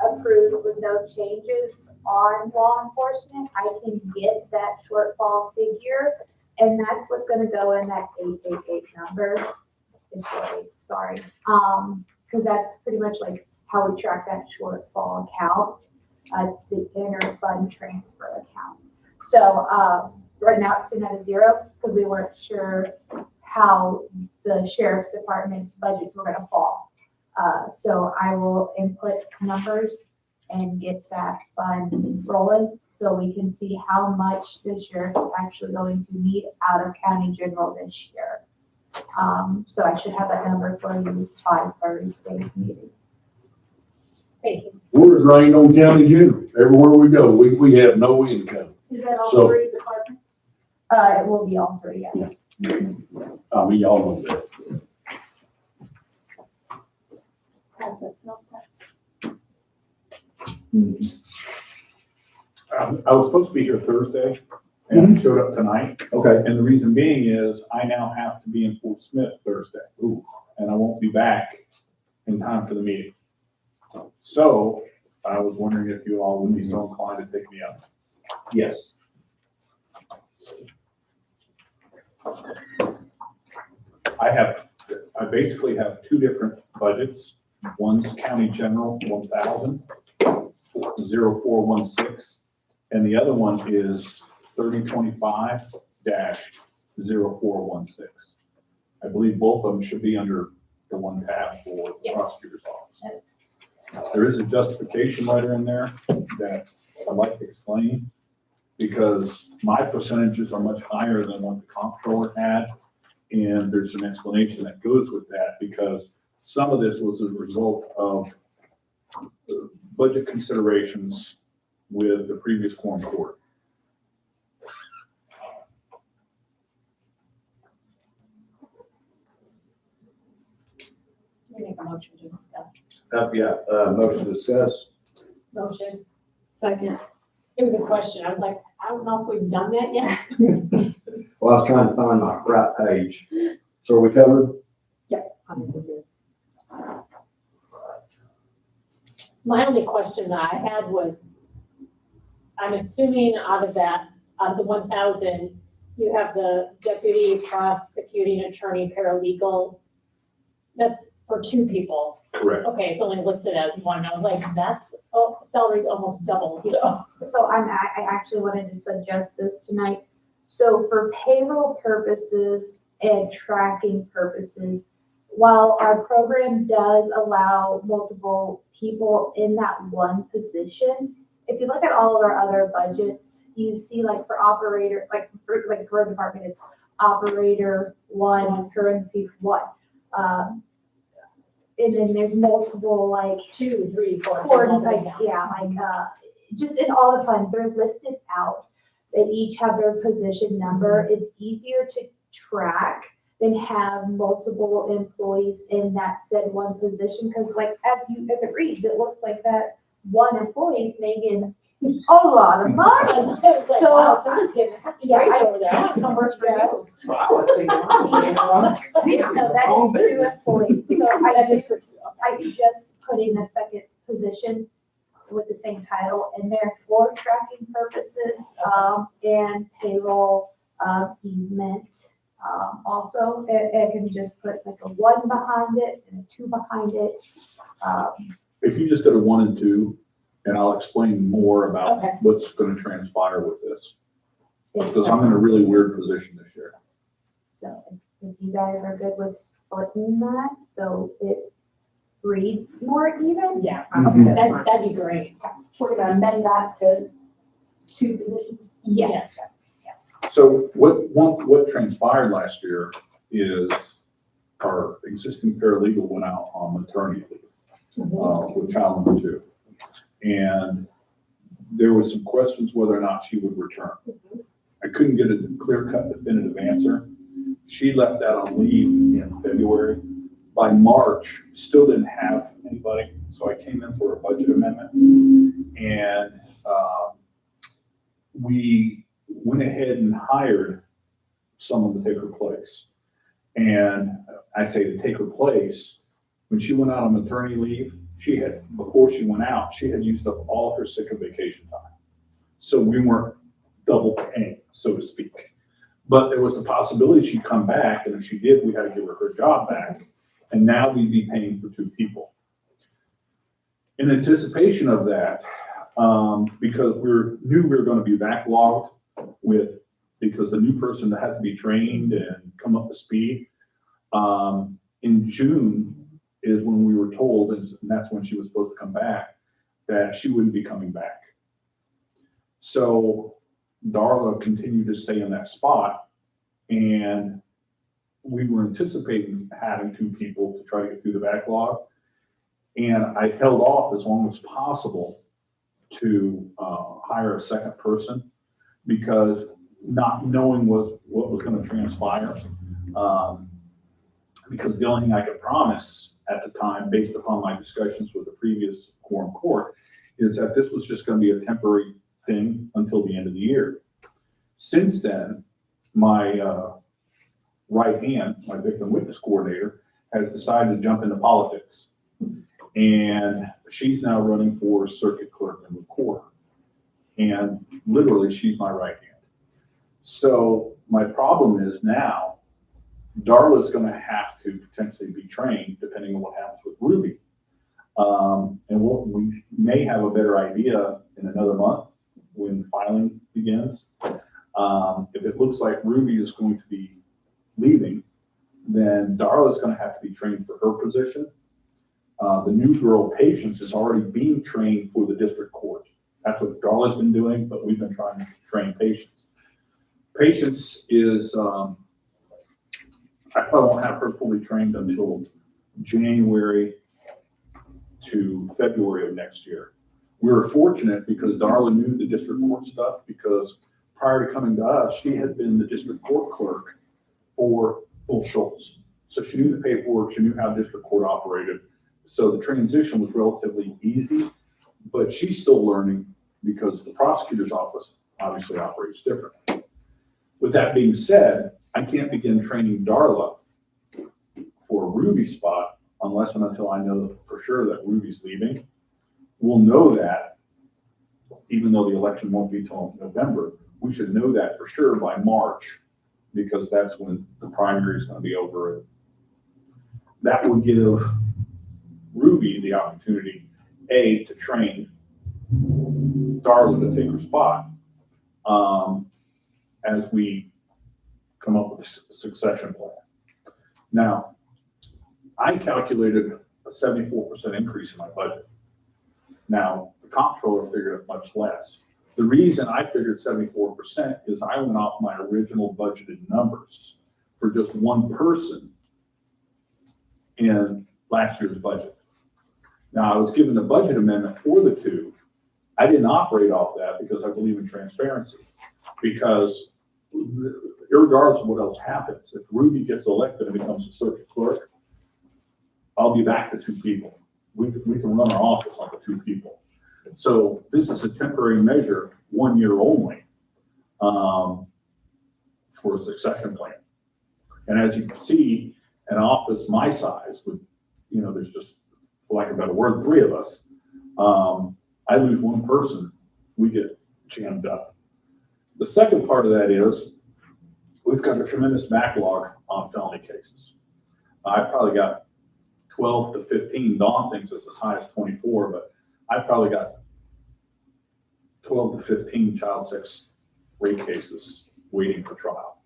approved with no changes on law enforcement, I can get that shortfall figure, and that's what's gonna go in that 888 number. Sorry, because that's pretty much like how we track that shortfall account. It's the inter-fund transfer account. So, right now it's sitting at a 0, because we weren't sure how the sheriff's department's budgets were gonna fall. So I will input numbers and get that fund rolling, so we can see how much the sheriff's actually going to need out of county general this year. So I should have that number for you by Thursday's meeting. Thank you. We're drained on county general. Everywhere we go, we have no income. Is that all So- 3 departments? It will be all 3, yes. I mean, y'all know that. How's that smell stuff? I was supposed to be here Thursday, and I showed up tonight. Okay. And the reason being is I now have to be in Fort Smith Thursday. And I won't be back in time for the meeting. So I was wondering if you all would be so inclined to pick me up. Yes. I basically have two different budgets. One's county general, 1,000, 0416, and the other one is 3025-0416. I believe both of them should be under the one tab for the Yes. prosecutor's office. There is a justification letter in there that I'd like to explain, because my percentages are much higher than what the comptroller had. And there's an explanation that goes with that, because some of this was a result of budget considerations with the previous Quorum Court. We make a motion to discuss. Motion to discuss. Motion. Second. It was a question. I was like, I don't know if we've done that yet. Well, I was trying to find my right page. So are we covered? My only question that I had was, I'm assuming out of that, out of the 1,000, you have the deputy, prosecuting attorney, paralegal. That's for two people. Correct. Okay, it's only listed as one. I was like, that's, salary's almost doubled, so. So I actually wanted to suggest this tonight. So for payroll purposes and tracking purposes, while our program does allow multiple people in that one position, if you look at all of our other budgets, you see like for operator, like the road department, it's operator one, currency one. And then there's multiple like 2, 3, 4. Just in all the funds, they're listed out. They each have their position number. It's easier to track than have multiple employees in that said one position. Because like, as it reads, it looks like that one employee is making a lot of money. I was like, So- wow, someone's getting happy Yeah, price I- over there. I want some work for you. I was thinking. No, that is 2 employees. So That is for 2. I suggest putting a second position with the same title in there for tracking purposes, and payroll, easement. Also, it can just put like a 1 behind it and a 2 behind it. If you just did a 1 and 2, and I'll explain more about Okay. what's going to transpire with this, because I'm in a really weird position this year. So if you guys are good with splitting that, so it reads more even. Yeah, Mhm. that'd be great. We're gonna amend that to 2 positions. Yes. So what transpired last year is our existing paralegal went out on maternity leave, with child number 2. And there was some questions whether or not she would return. I couldn't get a clear-cut definitive answer. She left out on leave in February. By March, still didn't have anybody, so I came in for a budget amendment. And we went ahead and hired someone to take her place. And I say to take her place, when she went out on maternity leave, before she went out, she had used up all her sick and vacation time. So we weren't double paying, so to speak. But there was the possibility she'd come back, and if she did, we had to give her her job back. And now we'd be paying for 2 people. In anticipation of that, because we knew we were going to be backlogged because the new person had to be trained and come up to speed. In June is when we were told, and that's when she was supposed to come back, that she wouldn't be coming back. So Darla continued to stay in that spot, and we were anticipating having 2 people to try to get through the backlog. And I held off as long as possible to hire a second person, because not knowing what was going to transpire. Because the only thing I could promise at the time, based upon my discussions with the previous Quorum Court, is that this was just going to be a temporary thing until the end of the year. Since then, my right hand, my victim witness coordinator, has decided to jump into politics. And she's now running for circuit clerk in the court. And literally, she's my right hand. So My problem is now, Darla's gonna have to potentially be trained, depending on what happens with Ruby. And we may have a better idea in another month when filing begins. If it looks like Ruby is going to be leaving, then Darla's gonna have to be trained for her position. The new girl, Patience, is already being trained for the district court. That's what Darla's been doing, but we've been trying to train Patience. Patience is, I probably won't have her fully trained until January to February of next year. We were fortunate because Darla knew the district court stuff, because prior to coming to us, she had been the district court clerk for Bull Schultz. So she knew the paperwork, she knew how district court operated. So the transition was relatively easy, but she's still learning because the prosecutor's office obviously operates differently. With that being said, I can't begin training Darla for a Ruby spot unless and until I know for sure that Ruby's leaving. We'll know that, even though the election won't be till November, we should know that for sure by March, because that's when the primary is going to be over. That would give Ruby the opportunity, A, to train Darla to take her spot, as we come up with a succession plan. Now, I calculated a 74% increase in my budget. Now, the comptroller figured it much less. The reason I figured 74% is I went off my original budgeted numbers for just one person in last year's budget. Now, I was given the budget amendment for the two. I didn't operate off that because I believe in transparency. Because regardless of what else happens, if Ruby gets elected and becomes a circuit clerk, I'll be back to two people. We can run our office on the two people. So this is a temporary measure, 1 year only, for a succession plan. And as you can see, an office my size would, there's just, for lack of a better word, 3 of us. I lose one person, we get jammed up. The second part of that is we've got a tremendous backlog on felony cases. I've probably got 12 to 15. Dawn thinks it's as high as 24, but I've probably got 12 to 15 child sex rape cases waiting for trial.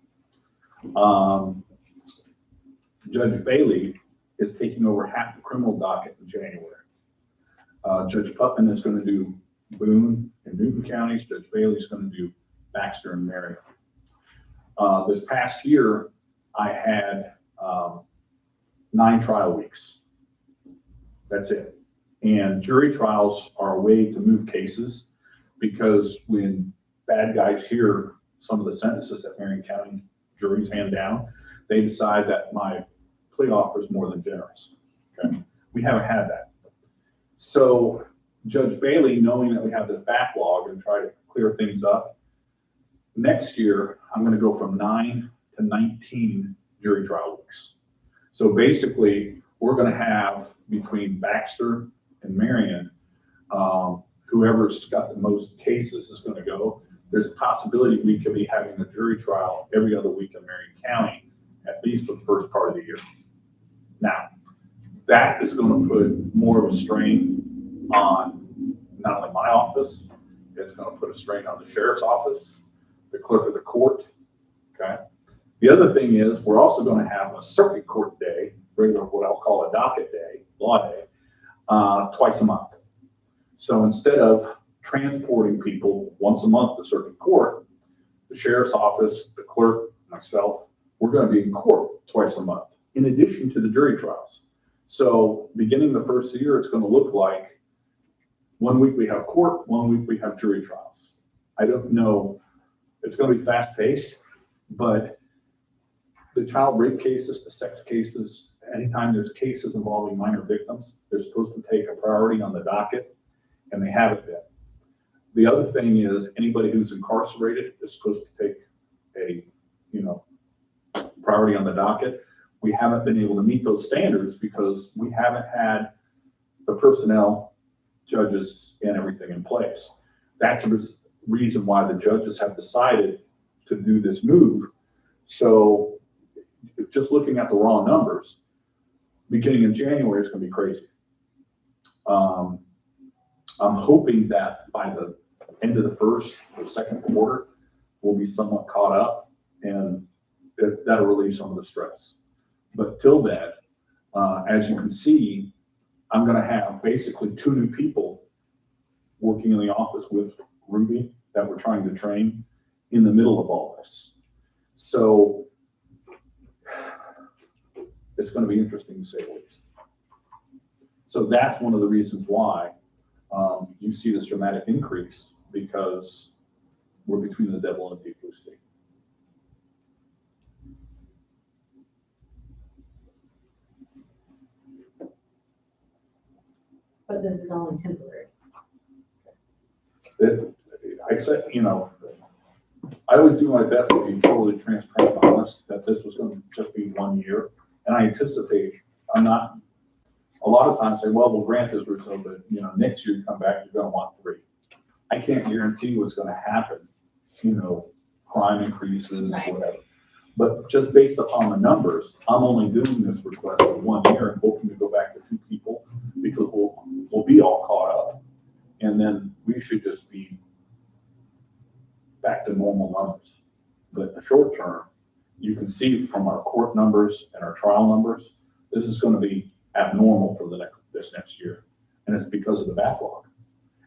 Judge Bailey is taking over half the criminal docket in January. Judge Putman is going to do Boone and Newton counties. Judge Bailey is going to do Baxter and Marion. This past year, I had 9 trial weeks. That's it. And jury trials are a way to move cases, because when bad guys hear some of the sentences that Marion County juries hand down, they decide that my plea offer is more than generous. Okay? We haven't had that. So Judge Bailey, knowing that we have this backlog and try to clear things up, next year, I'm going to go from 9 to 19 jury trial weeks. So basically, we're going to have, between Baxter and Marion, whoever's got the most cases is going to go. There's a possibility we could be having a jury trial every other week in Marion County, at least for the first part of the year. Now, that is going to put more of a strain on not only my office, it's going to put a strain on the sheriff's office, the clerk of the court, okay? The other thing is, we're also going to have a circuit court day, regular, what I'll call a docket day, law day, twice a month. So instead of transporting people once a month to circuit court, the sheriff's office, the clerk, myself, we're going to be in court twice a month, in addition to the jury trials. So beginning the first year, it's going to look like 1 week we have court, 1 week we have jury trials. I don't know, it's going to be fast paced, but the child rape cases, the sex cases, anytime there's cases involving minor victims, they're supposed to take a priority on the docket, and they haven't been. The other thing is, anybody who's incarcerated is supposed to take a, priority on the docket. We haven't been able to meet those standards because we haven't had the personnel, judges, and everything in place. That's a reason why the judges have decided to do this move, So just looking at the raw numbers, beginning in January, it's gonna be crazy. I'm hoping that by the end of the first or second quarter, we'll be somewhat caught up, and that'll relieve some of the stress. But till then, as you can see, I'm gonna have basically 2 new people working in the office with Ruby that we're trying to train in the middle of all this. So it's gonna be interesting to say the least. So that's one of the reasons why you see this dramatic increase, because we're between the devil and the deep blue sea. But this is only temporary. I said, I always do my best to be totally transparent and honest, that this was going to just be 1 year. And I anticipate, a lot of times say, well, we'll grant this result, but next year you come back, you're going to want 3. I can't guarantee what's going to happen, crime increases, Right. whatever. But just based upon the numbers, I'm only doing this request for 1 year and hoping to go back to 2 people, because we'll be all caught up. And then we should just be back to normal numbers. But in the short term, you can see from our court numbers and our trial numbers, this is going to be abnormal for this next year. And it's because of the backlog.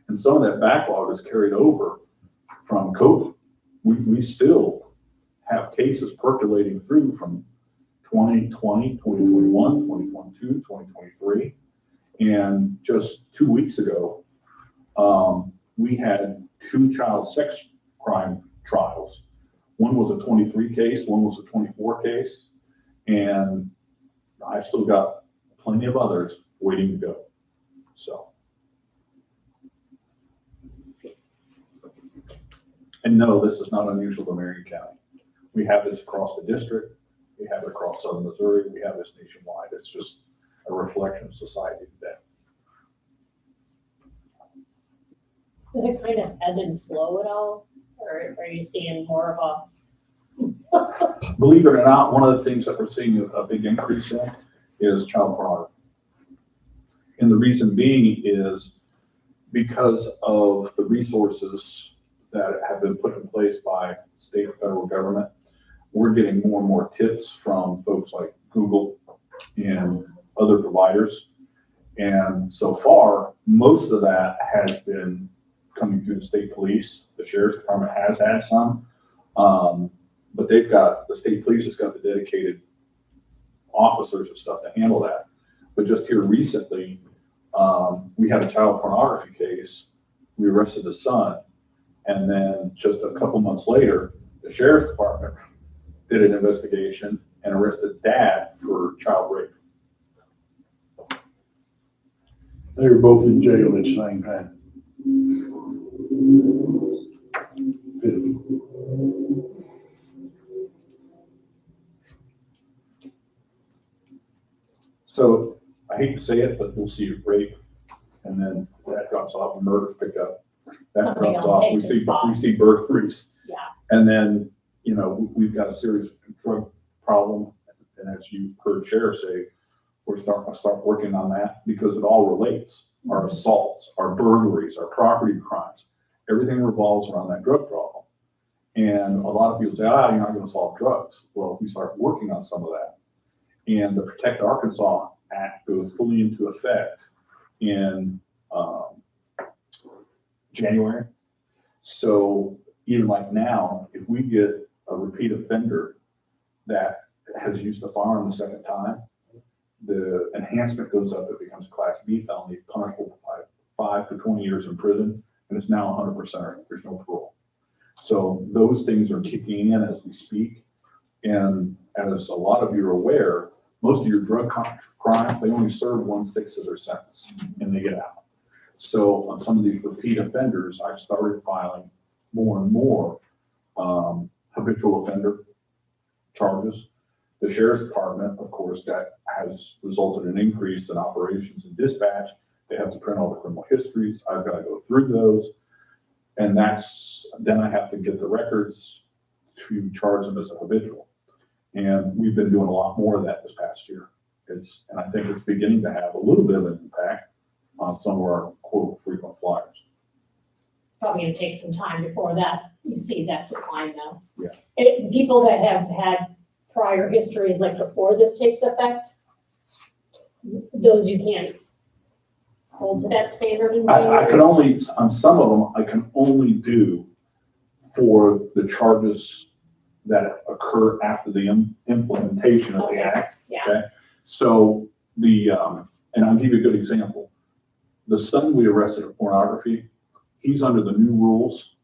And some of that backlog is carried over from COVID. We still have cases percolating through from 2020, 2021, 2022, 2023. And just 2 weeks ago, we had 2 child sex crime trials. One was a 23 case, one was a 24 case, and I still got plenty of others waiting to go. So. And no, this is not unusual to Marion County. We have this across the district, we have it across southern Missouri, we have this nationwide. It's just a reflection of society today. Does it kind of ebb and flow at all, or are you seeing more of a? Believe it or not, one of the things that we're seeing a big increase in is child pornography. And the reason being is because of the resources that have been put in place by state and federal government, we're getting more and more tips from folks like Google and other providers. And so far, most of that has been coming through the state police. The sheriff's department has had some, but the state police has got the dedicated officers and stuff to handle that. But just here recently, we had a child pornography case. We arrested the son, and then just a couple months later, the sheriff's department did an investigation and arrested dad for child rape. They were both in jail at the same time. Pitiful. So I hate to say it, but we'll see rape, and then that drops off, and murder pick up. That Somebody drops else off. takes his spot. We see burglaries. Yeah. And then, we've got a serious drug problem. And as you heard Sheriff say, we're starting to start working on that, because it all relates. Our assaults, our burglaries, our property crimes, everything revolves around that drug problem. And a lot of people say, you're not going to solve drugs. Well, if we start working on some of that, and the Protect Arkansas Act goes fully into effect in January. So even like now, if we get a repeat offender that has used a firearm the second time, the enhancement goes up. It becomes a Class B felony, punishable by 5 to 20 years in prison, and it's now 100%. There's no parole. So those things are kicking in as we speak. And as a lot of you are aware, most of your drug crimes, they only serve 1/6 of their sentence and they get out. So on some of these repeat offenders, I've started filing more and more habitual offender charges. The sheriff's department, of course, that has resulted in an increase in operations and dispatch. They have to print all the criminal histories. I've got to go through those. And then I have to get the records to charge them as a habitual. And we've been doing a lot more of that this past year. And I think it's beginning to have a little bit of an impact on some of our quote frequent flyers. Probably gonna take some time before that, you see that decline though. Yeah. People that have had prior histories, like before this takes effect, those you can't hold to that standard in I January. can only, on some of them, I can only do for the charges that occur after the implementation of the Okay. act. Yeah. Okay? So and I'll give you a good example. The son we arrested for pornography, he's under the new rules,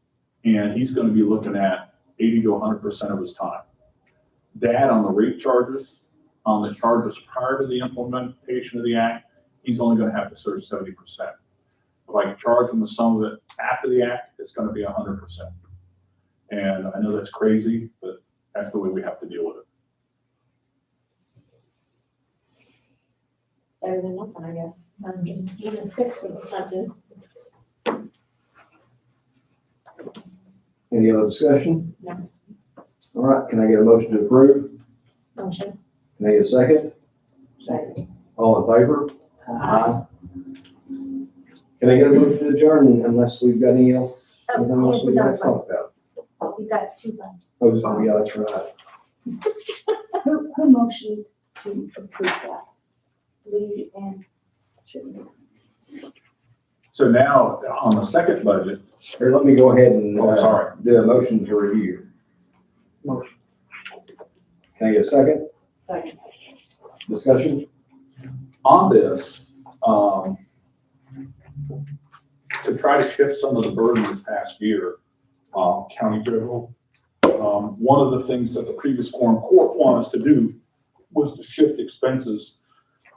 and he's gonna be looking at 80 to 100% of his time. Dad, on the rape charges, on the charges prior to the implementation of the act, he's only gonna have to serve 70%. If I charge him with some of it after the act, it's gonna be 100%. And I know that's crazy, but that's the way we have to deal with it. Better than nothing, I guess. I'm just being a sixth of the sentence. Any other discussion? No. All right, can I get a motion to approve? Motion. Can I get a second? Second. All in favor? Aye. Can I get a motion to adjourn unless we've got anything else? Oh, Anything else here's we got to another talk about? We got two ones. Oh, yeah, that's right. Who motioned to approve that? Lee and Shouldn't. So now, on the second budget, Here, let me go ahead and, Oh, sorry. do a motion to review. Motion. Can I get a second? Second. Discussion? on this, to try to shift some of the burden this past year, county general, one of the things that the previous Quorum Court wanted us to do was to shift expenses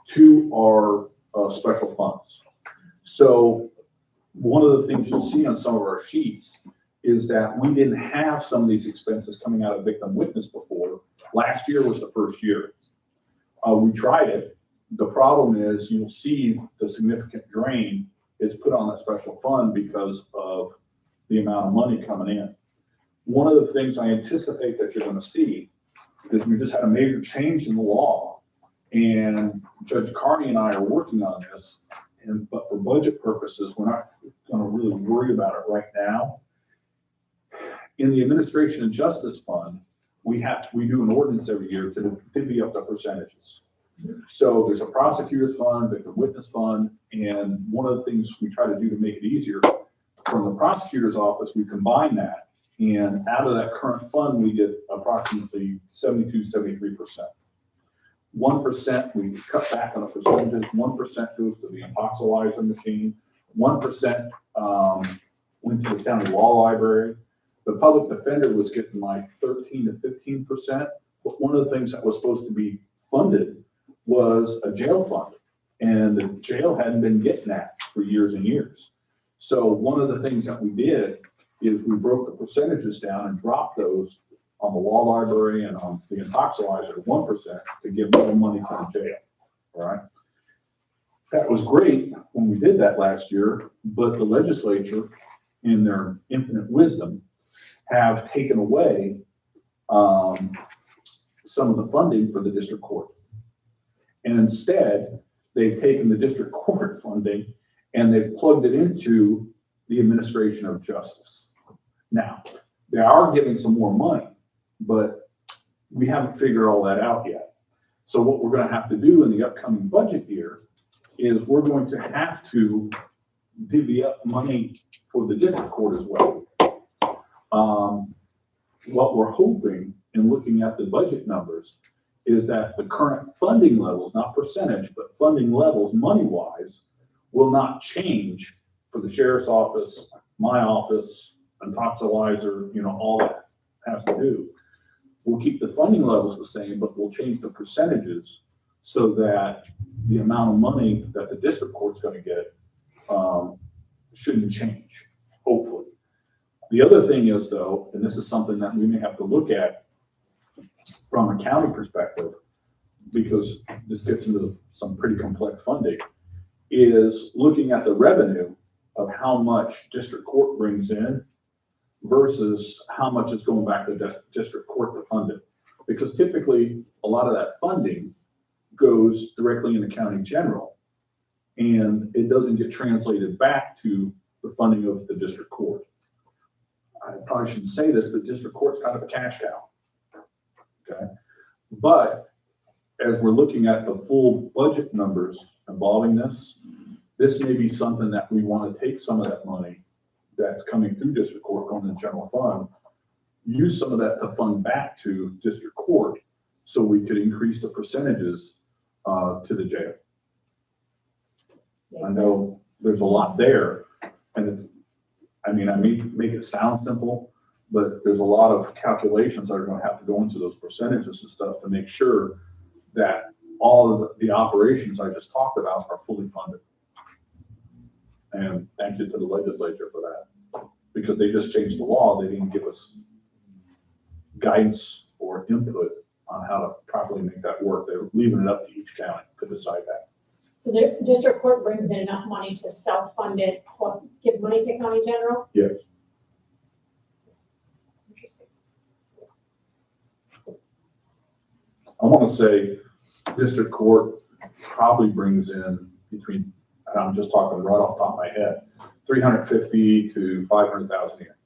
to our special funds. So one of the things you'll see on some of our sheets is that we didn't have some of these expenses coming out of victim witness before. Last year was the first year. We tried it. The problem is you'll see the significant drain is put on that special fund because of the amount of money coming in. One of the things I anticipate that you're going to see is we just had a major change in the law, and Judge Carney and I are working on this. But for budget purposes, we're not going to really worry about it right now. In the Administration of Justice Fund, we do an ordinance every year to divvy up the percentages. So there's a prosecutor's fund, victim witness fund, and one of the things we try to do to make it easier, from the prosecutor's office, we combine that, and out of that current fund, we get approximately 72, 73%. 1% we cut back on the percentages, 1% goes to the intoxilizer machine, 1% went to the county law library. The public defender was getting like 13 to 15%, but one of the things that was supposed to be funded was a jail fund, and the jail hadn't been getting that for years and years. So one of the things that we did is we broke the percentages down and dropped those on the law library and on the intoxilizer to 1% to give more money to the jail, all right? That was great when we did that last year, but the legislature, in their infinite wisdom, have taken away some of the funding for the district court. And instead, they've taken the district court funding and they've plugged it into the administration of justice. Now, they are giving some more money, but we haven't figured all that out yet. So what we're going to have to do in the upcoming budget year is we're going to have to divvy up money for the district court as well. What we're hoping in looking at the budget numbers is that the current funding levels, not percentage, but funding levels money-wise, will not change for the sheriff's office, my office, intoxilizer, all that has to do. We'll keep the funding levels the same, but we'll change the percentages so that the amount of money that the district court's going to get shouldn't change, hopefully. The other thing is, though, and this is something that we may have to look at from a county perspective, because this gets into some pretty complex funding, is looking at the revenue of how much district court brings in versus how much is going back to district court to fund it. Because typically, a lot of that funding goes directly into county general, and it doesn't get translated back to the funding of the district court. I probably shouldn't say this, but district court's kind of a cash cow. Okay, but as we're looking at the full budget numbers involving this may be something that we want to take some of that money that's coming through district court, going to the general fund, use some of that to fund back to district court so we could increase the percentages to the jail. I know there's a lot there, and it's, I mean, I make it sound simple, but there's a lot of calculations that are gonna have to go into those percentages and stuff to make sure that all of the operations I just talked about are fully funded. And thank you to the legislature for that, because they just changed the law. They didn't give us guidance or input on how to properly make that work. They're leaving it up to each county to decide that. So the district court brings in enough money to self-fund it plus give money to county general? Yes. I want to say district court probably brings in between, and I'm just talking right off the top of my head, 350 to 500,000 a year.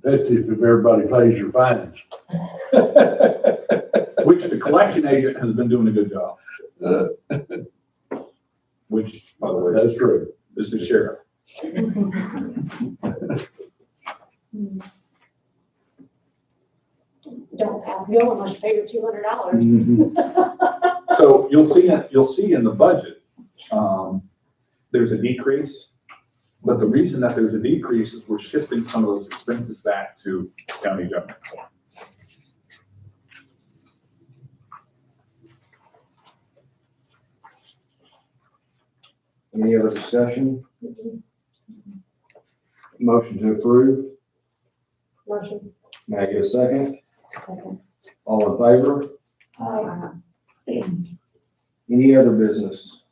That's if everybody pays their fines. Which the collection agent has been doing a good job. Which, by the way, That's true. is the sheriff. Don't pass go unless you pay your $200. So you'll see in the budget, there's a decrease, but the reason that there's a decrease is we're shifting some of those expenses back to county government. Any other discussion? Motion to approve. Motion. May I get a second? All in favor? Any other business?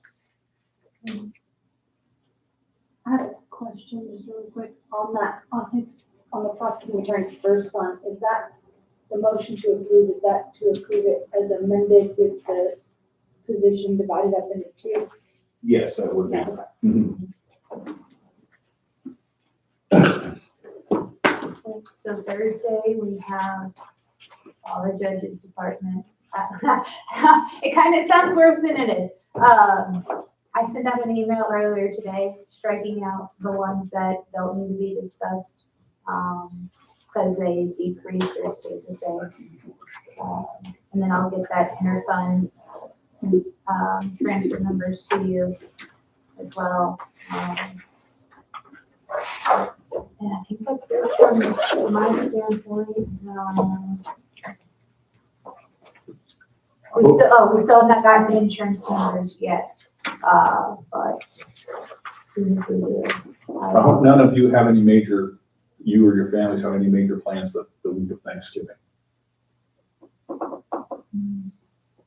I have a question, just really quick, on that, on the prosecuting attorney's first fund, is that the motion to approve, is that to approve it as amended with the position divided up into two? Yes, that would be. Yes. So Thursday, we have all the judges department. It kind of sounds worse than it is. I sent out an email earlier today, striking out the ones that don't need to be discussed, because they decreased or stayed the same. And then I'll get that interfund, transfer numbers to you as well. And I think that's it from my standpoint. We still have not gotten the insurance numbers yet, but as soon as we do. I hope none of you have any major, you or your families have any major plans for the week of Thanksgiving.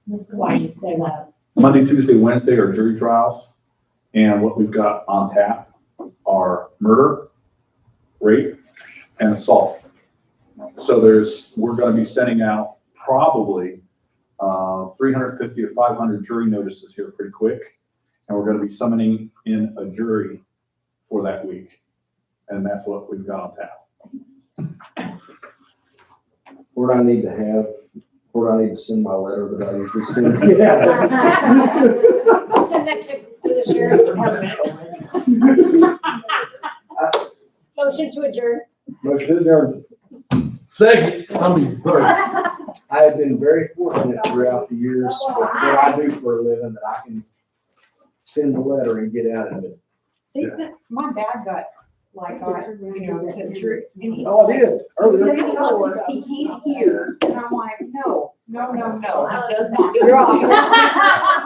Why you say that? Monday, Tuesday, Wednesday are jury trials, and what we've got on tap are murder, rape, and assault. So we're gonna be sending out probably 350 to 500 jury notices here pretty quick, and we're gonna be summoning in a jury for that week, and that's what we've got on tap. Where do I need to send my letter that I usually send? Send that to the sheriff's department. Motion to adjourn. Motion to adjourn. Second, I mean, first. I have been very fortunate throughout the years, what I do for a living, that I can send a letter and get out of it. My dad got, like, to church. And he Oh, I did. Earlier. he can't hear. And I'm like, no, it does not.